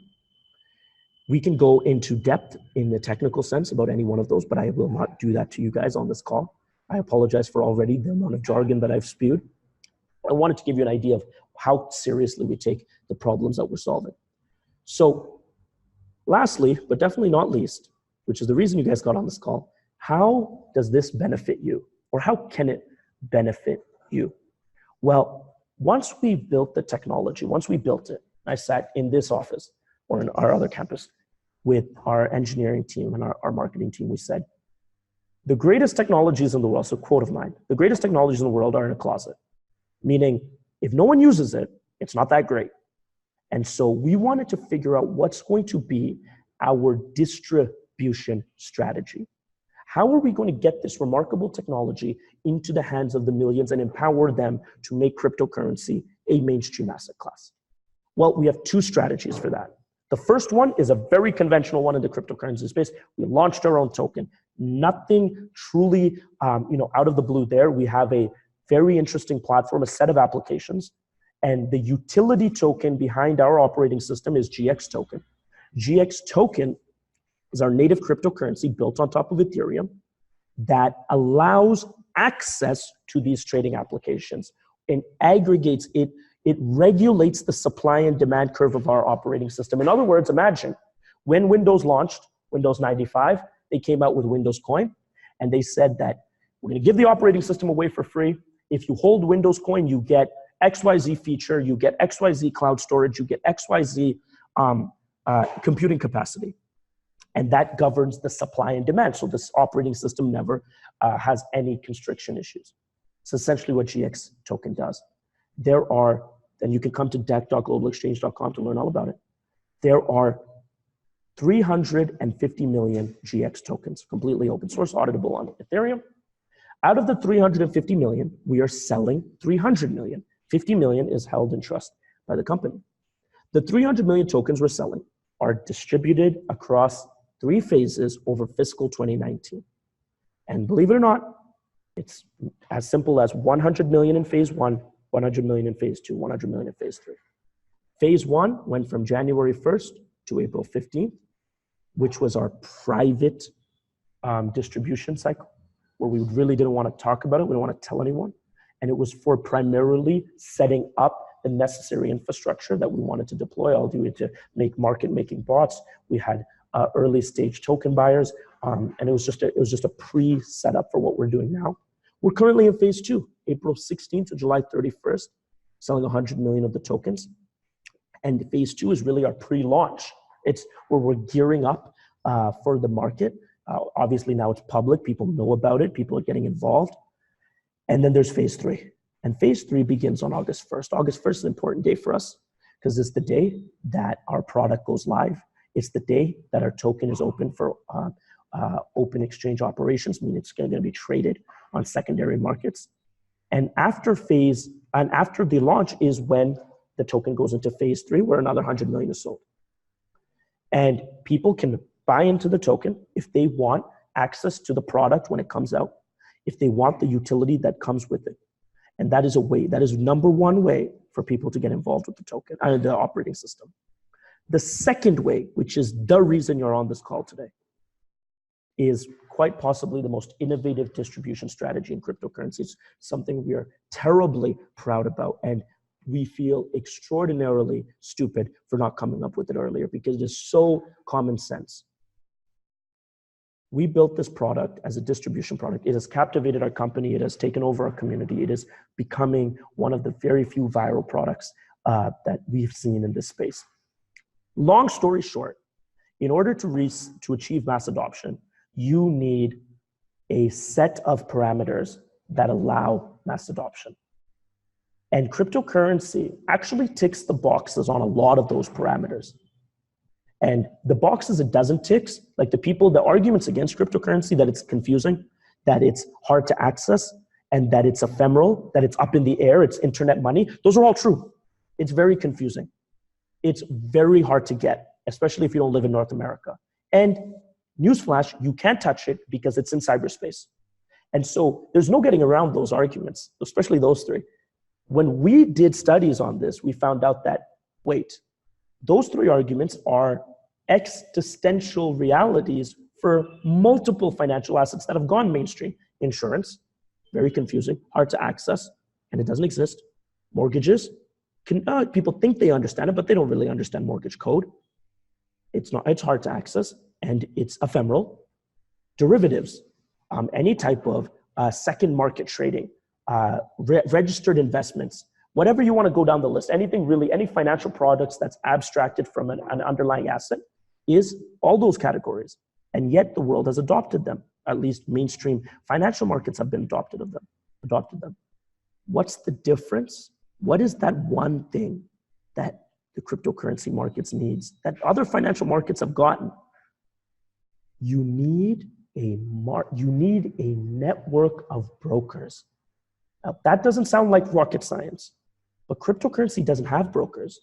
We can go into depth in the technical sense about any one of those, but I will not do that to you guys on this call. I apologize for already the amount of jargon that I've spewed. I wanted to give you an idea of how seriously we take the problems that we're solving. So lastly, but definitely not least, which is the reason you guys got on this call, how does this benefit you? Or how can it benefit you? Well, once we built the technology, once we built it, I sat in this office or in our other campus with our engineering team and our marketing team. We said, the greatest technologies in the world, so quote of mine, the greatest technologies in the world are in a closet. Meaning, if no one uses it, it's not that great. And so we wanted to figure out what's going to be our distribution strategy. How are we going to get this remarkable technology into the hands of the millions and empower them to make cryptocurrency a mainstream asset class? Well, we have 2 strategies for that. The first one is a very conventional one in the cryptocurrency space. We launched our own token. Nothing truly out of the blue there. We have a very interesting platform, a set of applications, and the utility token behind our operating system is GX token. GX token is our native cryptocurrency built on top of Ethereum that allows access to these trading applications and aggregates it. It regulates the supply and demand curve of our operating system. In other words, imagine when Windows launched, Windows 95, they came out with Windows Coin, and they said that we're going to give the operating system away for free. If you hold Windows Coin, you get XYZ feature, you get XYZ cloud storage, you get XYZ computing capacity. And that governs the supply and demand. So this operating system never has any constriction issues. It's essentially what GX token does. There are, and you can come to deck.globalexchange.com to learn all about it. There are 350 million GX tokens, completely open source, auditable on Ethereum. Out of the 350 million, we are selling 300 million. 50 million is held in trust by the company. The 300 million tokens we're selling are distributed across 3 phases over fiscal 2019. And believe it or not, it's as simple as 100 million in phase 1, 100 million in phase 2, 100 million in phase 3. Phase 1 went from January 1st to April 15th, which was our private distribution cycle, where we really didn't want to talk about it. We didn't want to tell anyone. And it was for primarily setting up the necessary infrastructure that we wanted to deploy. I'll do it to make market-making bots. We had early stage token buyers, and it was just a pre-setup for what we're doing now. We're currently in phase 2, April 16th to July 31st, selling 100 million of the tokens. And phase 2 is really our pre-launch. It's where we're gearing up for the market. Obviously now it's public, people know about it, people are getting involved. And then there's phase 3. And phase 3 begins on August 1st. August 1st is an important day for us because it's the day that our product goes live. It's the day that our token is open for open exchange operations, meaning it's going to be traded on secondary markets. And after the launch is when the token goes into phase 3, where another 100 million is sold. And people can buy into the token if they want access to the product when it comes out, if they want the utility that comes with it. And that is a way, that is number one way for people to get involved with the token, the operating system. The second way, which is the reason you're on this call today, is quite possibly the most innovative distribution strategy in cryptocurrencies, something we are terribly proud about. And we feel extraordinarily stupid for not coming up with it earlier because it is so common sense. We built this product as a distribution product. It has captivated our company. It has taken over our community. It is becoming one of the very few viral products that we've seen in this space. Long story short, in order to achieve mass adoption, you need a set of parameters that allow mass adoption. And cryptocurrency actually ticks the boxes on a lot of those parameters. And the boxes it doesn't tick, like the arguments against cryptocurrency, that it's confusing, that it's hard to access, and that it's ephemeral, that it's up in the air, it's internet money, those are all true. It's very confusing. It's very hard to get, especially if you don't live in North America. And newsflash, you can't touch it because it's in cyberspace. And so there's no getting around those arguments, especially those three. When we did studies on this, we found out that, wait, those three arguments are existential realities for multiple financial assets that have gone mainstream. Insurance, very confusing, hard to access, and it doesn't exist. Mortgages, people think they understand it, but they don't really understand mortgage code. It's hard to access, and it's ephemeral. Derivatives, any type of second market trading, registered investments, whatever you want to go down the list, anything really, any financial products that's abstracted from an underlying asset is all those categories. And yet the world has adopted them. At least mainstream financial markets have been adopted them. What's the difference? What is that one thing that the cryptocurrency markets needs that other financial markets have gotten? You need a network of brokers. Now, that doesn't sound like rocket science, but cryptocurrency doesn't have brokers,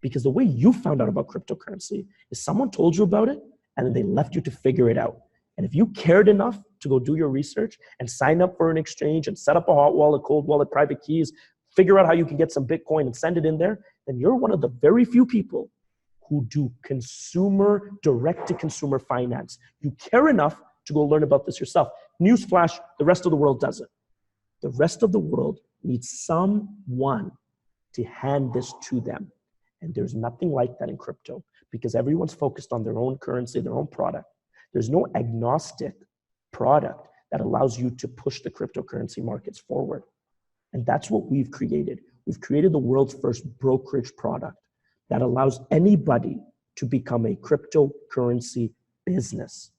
because the way you found out about cryptocurrency is someone told you about it and then they left you to figure it out. And if you cared enough to go do your research and sign up for an exchange and set up a hot wallet, cold wallet, private keys, figure out how you can get some Bitcoin and send it in there, then you're one of the very few people who do direct-to-consumer finance. You care enough to go learn about this yourself. Newsflash, the rest of the world doesn't. The rest of the world needs someone to hand this to them. And there's nothing like that in crypto, because everyone's focused on their own currency, their own product. There's no agnostic product that allows you to push the cryptocurrency markets forward. And that's what we've created. We've created the world's first brokerage product that allows anybody to become a cryptocurrency business.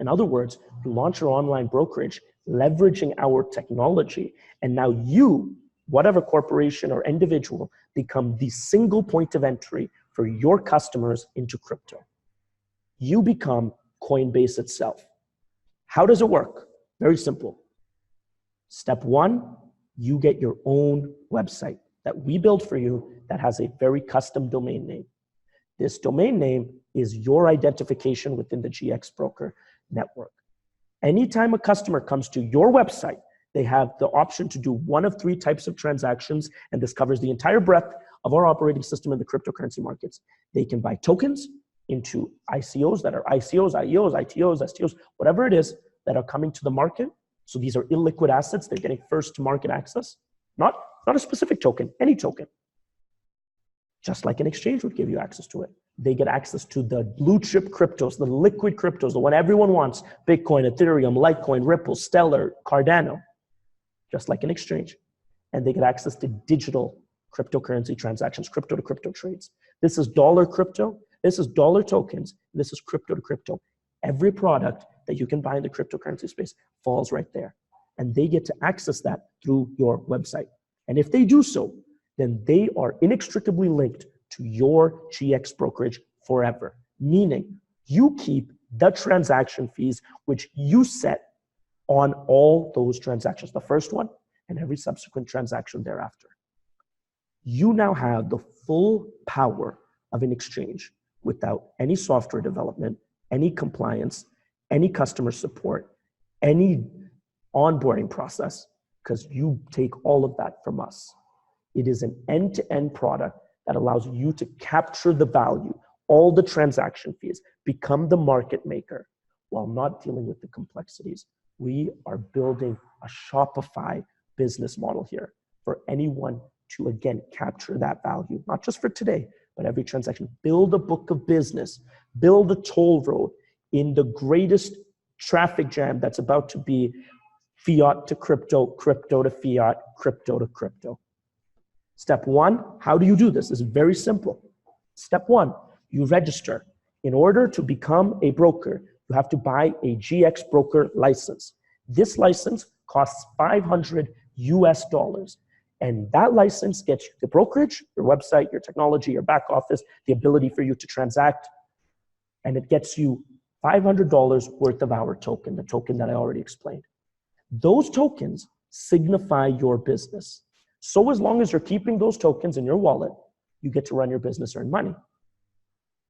In other words, you launch your online brokerage, leveraging our technology, and now you, whatever corporation or individual, become the single point of entry for your customers into crypto. You become Coinbase itself. How does it work? Very simple. Step one, you get your own website that we build for you that has a very custom domain name. This domain name is your identification within the GXBroker network. Anytime a customer comes to your website, they have the option to do one of three types of transactions, and this covers the entire breadth of our operating system in the cryptocurrency markets. They can buy tokens into ICOs that are ICOs, IEOs, ITOs, STOs, whatever it is that are coming to the market. So these are illiquid assets. They're getting first to market access, not a specific token, any token. Just like an exchange would give you access to it. They get access to the blue chip cryptos, the liquid cryptos, the one everyone wants: Bitcoin, Ethereum, Litecoin, Ripple, Stellar, Cardano, just like an exchange. And they get access to digital cryptocurrency transactions, crypto to crypto trades. This is dollar crypto, this is dollar tokens, this is crypto to crypto. Every product that you can buy in the cryptocurrency space falls right there. And they get to access that through your website. And if they do so, then they are inextricably linked to your GX brokerage forever. Meaning you keep the transaction fees which you set on all those transactions, the first one and every subsequent transaction thereafter. You now have the full power of an exchange without any software development, any compliance, any customer support, any onboarding process, because you take all of that from us. It is an end-to-end product that allows you to capture the value, all the transaction fees, become the market maker, while not dealing with the complexities. We are building a Shopify business model here for anyone to, again, capture that value, not just for today, but every transaction. Build a book of business, build a toll road in the greatest traffic jam that's about to be fiat to crypto, crypto to fiat, crypto to crypto. Step one, how do you do this? It's very simple. Step one, you register. In order to become a broker, you have to buy a GXBroker license. This license costs $500 US. And that license gets you the brokerage, your website, your technology, your back office, the ability for you to transact. And it gets you $500 worth of our token, the token that I already explained. Those tokens signify your business. So as long as you're keeping those tokens in your wallet, you get to run your business, earn money.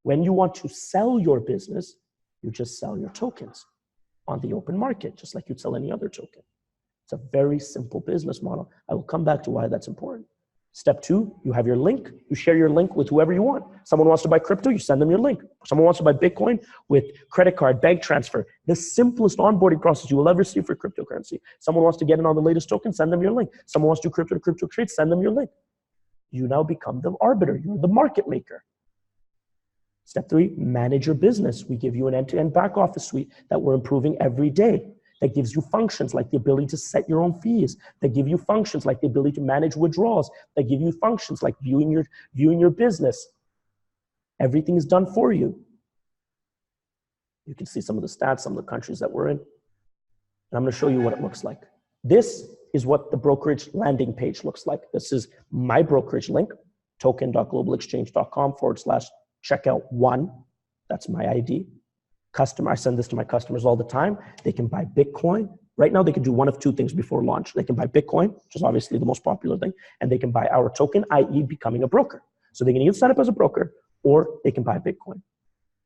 When you want to sell your business, you just sell your tokens on the open market, just like you'd sell any other token. It's a very simple business model. I will come back to why that's important. Step two, you have your link. You share your link with whoever you want. Someone wants to buy crypto, you send them your link. Someone wants to buy Bitcoin with credit card, bank transfer. The simplest onboarding process you will ever see for cryptocurrency. Someone wants to get in on the latest token, send them your link. Someone wants to do crypto to crypto trades, send them your link. You now become the arbiter. You're the market maker. Step three, manage your business. We give you an end-to-end back office suite that we're improving every day. That gives you functions like the ability to set your own fees, that give you functions like the ability to manage withdrawals, that give you functions like viewing your business. Everything is done for you. You can see some of the stats, some of the countries that we're in. And I'm going to show you what it looks like. This is what the brokerage landing page looks like. This is my brokerage link, token.globalexchange.com/checkout1. That's my ID. I send this to my customers all the time. They can buy Bitcoin. Right now, they can do one of two things before launch. They can buy Bitcoin, which is obviously the most popular thing, and they can buy our token, i.e. becoming a broker. So they can either sign up as a broker or they can buy Bitcoin.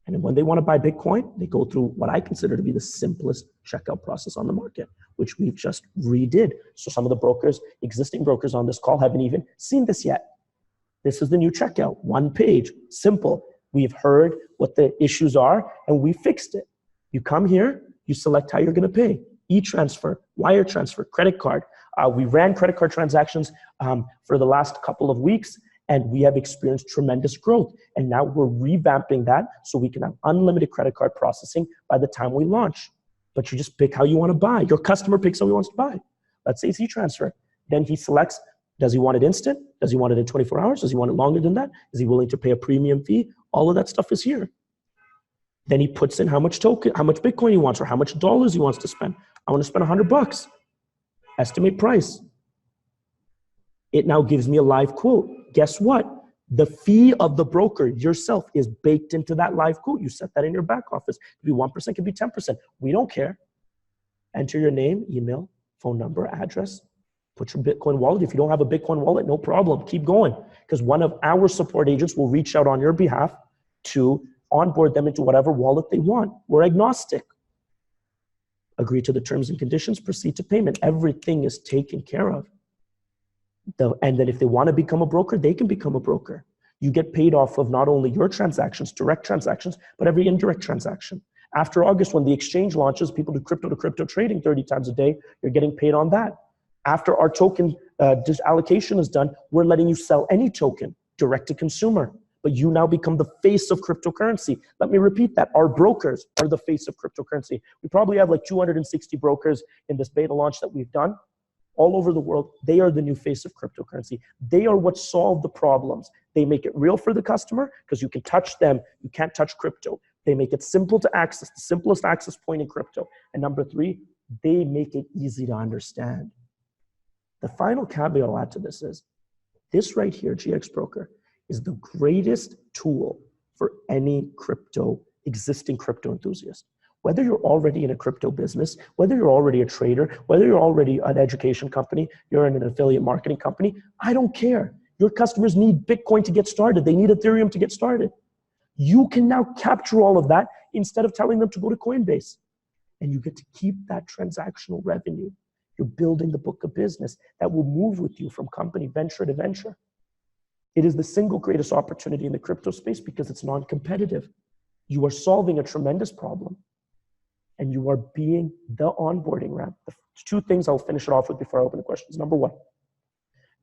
And when they want to buy Bitcoin, they go through what I consider to be the simplest checkout process on the market, which we've just redid. So some of the brokers, existing brokers on this call haven't even seen this yet. This is the new checkout, one page, simple. We've heard what the issues are and we fixed it. You come here, you select how you're going to pay. E-transfer, wire transfer, credit card. We ran credit card transactions for the last couple of weeks and we have experienced tremendous growth. And now we're revamping that so we can have unlimited credit card processing by the time we launch. But you just pick how you want to buy. Your customer picks how he wants to buy. Let's say it's e-transfer. Then he selects, does he want it instant? Does he want it in 24 hours? Does he want it longer than that? Is he willing to pay a premium fee? All of that stuff is here. Then he puts in how much Bitcoin he wants or how much dollars he wants to spend. I want to spend $100. Estimate price. It now gives me a live quote. Guess what? The fee of the broker yourself is baked into that live quote. You set that in your back office. It could be 1%, it could be 10%. We don't care. Enter your name, email, phone number, address. Put your Bitcoin wallet. If you don't have a Bitcoin wallet, no problem. Keep going. Because one of our support agents will reach out on your behalf to onboard them into whatever wallet they want. We're agnostic. Agree to the terms and conditions, proceed to payment. Everything is taken care of. And then if they want to become a broker, they can become a broker. You get paid off of not only your transactions, direct transactions, but every indirect transaction. After August, when the exchange launches, people do crypto to crypto trading 30 times a day, you're getting paid on that. After our token allocation is done, we're letting you sell any token direct to consumer. But you now become the face of cryptocurrency. Let me repeat that. Our brokers are the face of cryptocurrency. We probably have like 260 brokers in this beta launch that we've done all over the world. They are the new face of cryptocurrency. They are what solve the problems. They make it real for the customer because you can touch them. You can't touch crypto. They make it simple to access, the simplest access point in crypto. And number three, they make it easy to understand. The final caveat I'll add to this is, this right here, GXBroker, is the greatest tool for any existing crypto enthusiast. Whether you're already in a crypto business, whether you're already a trader, whether you're already an education company, you're in an affiliate marketing company, I don't care. Your customers need Bitcoin to get started. They need Ethereum to get started. You can now capture all of that instead of telling them to go to Coinbase. And you get to keep that transactional revenue. You're building the book of business that will move with you from company venture to venture. It is the single greatest opportunity in the crypto space because it's non-competitive. You are solving a tremendous problem. and you are being the onboarding ramp. The two things I'll finish it off with before I open the questions. Number one,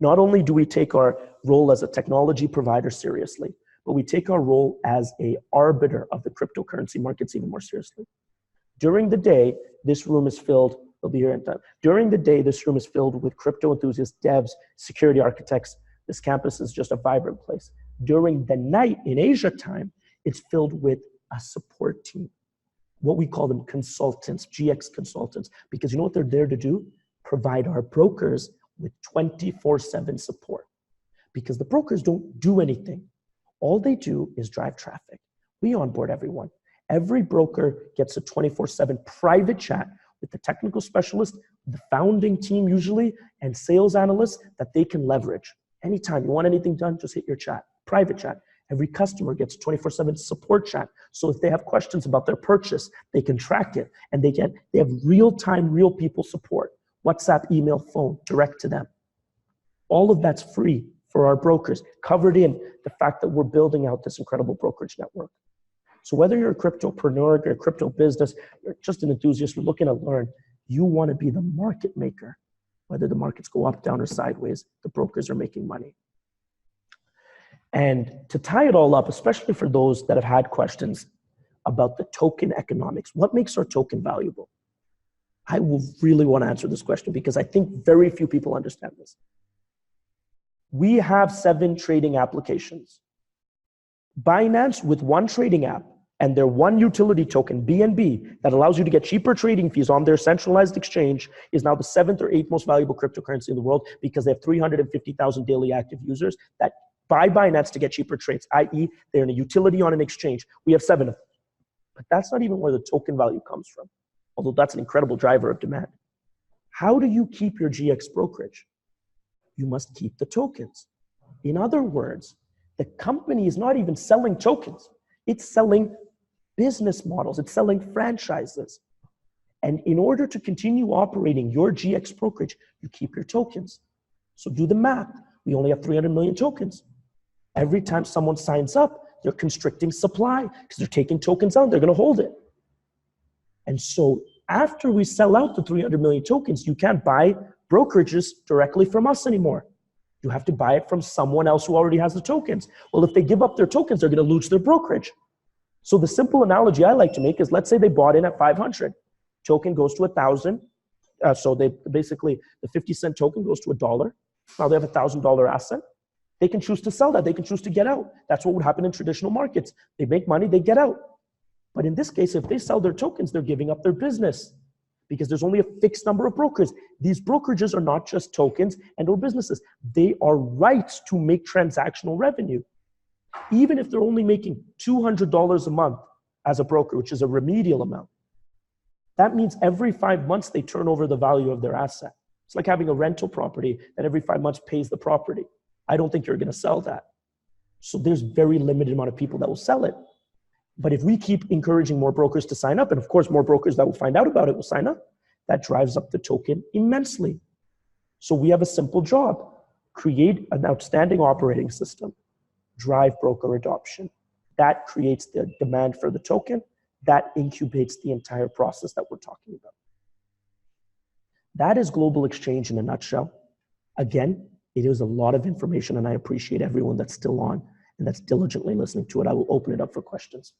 not only do we take our role as a technology provider seriously, but we take our role as an arbiter of the cryptocurrency markets even more seriously. During the day, this room is filled, they'll be here in time. During the day, this room is filled with crypto enthusiasts, devs, security architects. This campus is just a vibrant place. During the night in Asia time, it's filled with a support team. What we call them consultants, GX consultants, because you know what they're there to do? Provide our brokers with 24/7 support. Because the brokers don't do anything. All they do is drive traffic. We onboard everyone. Every broker gets a 24/7 private chat with the technical specialist, the founding team usually, and sales analysts that they can leverage. Anytime you want anything done, just hit your chat, private chat. Every customer gets a 24/7 support chat. So if they have questions about their purchase, they can track it, and they have real-time, real people support. WhatsApp, email, phone, direct to them. All of that's free for our brokers, covered in the fact that we're building out this incredible brokerage network. So whether you're a cryptopreneur, you're a crypto business, you're just an enthusiast, you're looking to learn, you want to be the market maker. Whether the markets go up, down, or sideways, the brokers are making money. And to tie it all up, especially for those that have had questions about the token economics, what makes our token valuable? I will really want to answer this question because I think very few people understand this. We have 7 trading applications. Binance, with one trading app and their one utility token, BNB, that allows you to get cheaper trading fees on their centralized exchange, is now the 7th or 8th most valuable cryptocurrency in the world because they have 350,000 daily active users that buy Binance to get cheaper trades, i.e. they're in a utility on an exchange. We have 7 of them. But that's not even where the token value comes from, although that's an incredible driver of demand. How do you keep your GX brokerage? You must keep the tokens. In other words, the company is not even selling tokens. It's selling business models. It's selling franchises. And in order to continue operating your GX brokerage, you keep your tokens. So do the math. We only have 300 million tokens. Every time someone signs up, they're constricting supply because they're taking tokens out. They're going to hold it. And so after we sell out the 300 million tokens, you can't buy brokerages directly from us anymore. You have to buy it from someone else who already has the tokens. Well, if they give up their tokens, they're going to lose their brokerage. So the simple analogy I like to make is, let's say they bought in at 500. Token goes to 1,000. So they basically, the 50-cent token goes to $1. Now they have a $1,000 asset. They can choose to sell that. They can choose to get out. That's what would happen in traditional markets. They make money, they get out. But in this case, if they sell their tokens, they're giving up their business because there's only a fixed number of brokers. These brokerages are not just tokens and or businesses. They are rights to make transactional revenue. Even if they're only making $200 a month as a broker, which is a remedial amount, that means every 5 months they turn over the value of their asset. It's like having a rental property that every 5 months pays the property. I don't think you're going to sell that. So there's very limited amount of people that will sell it. But if we keep encouraging more brokers to sign up, and of course more brokers that will find out about it will sign up, that drives up the token immensely. So we have a simple job: create an outstanding operating system, drive broker adoption. That creates the demand for the token. That incubates the entire process that we're talking about. That is Global Exchange in a nutshell. Again, it is a lot of information, and I appreciate everyone that's still on and that's diligently listening to it. I will open it up for questions.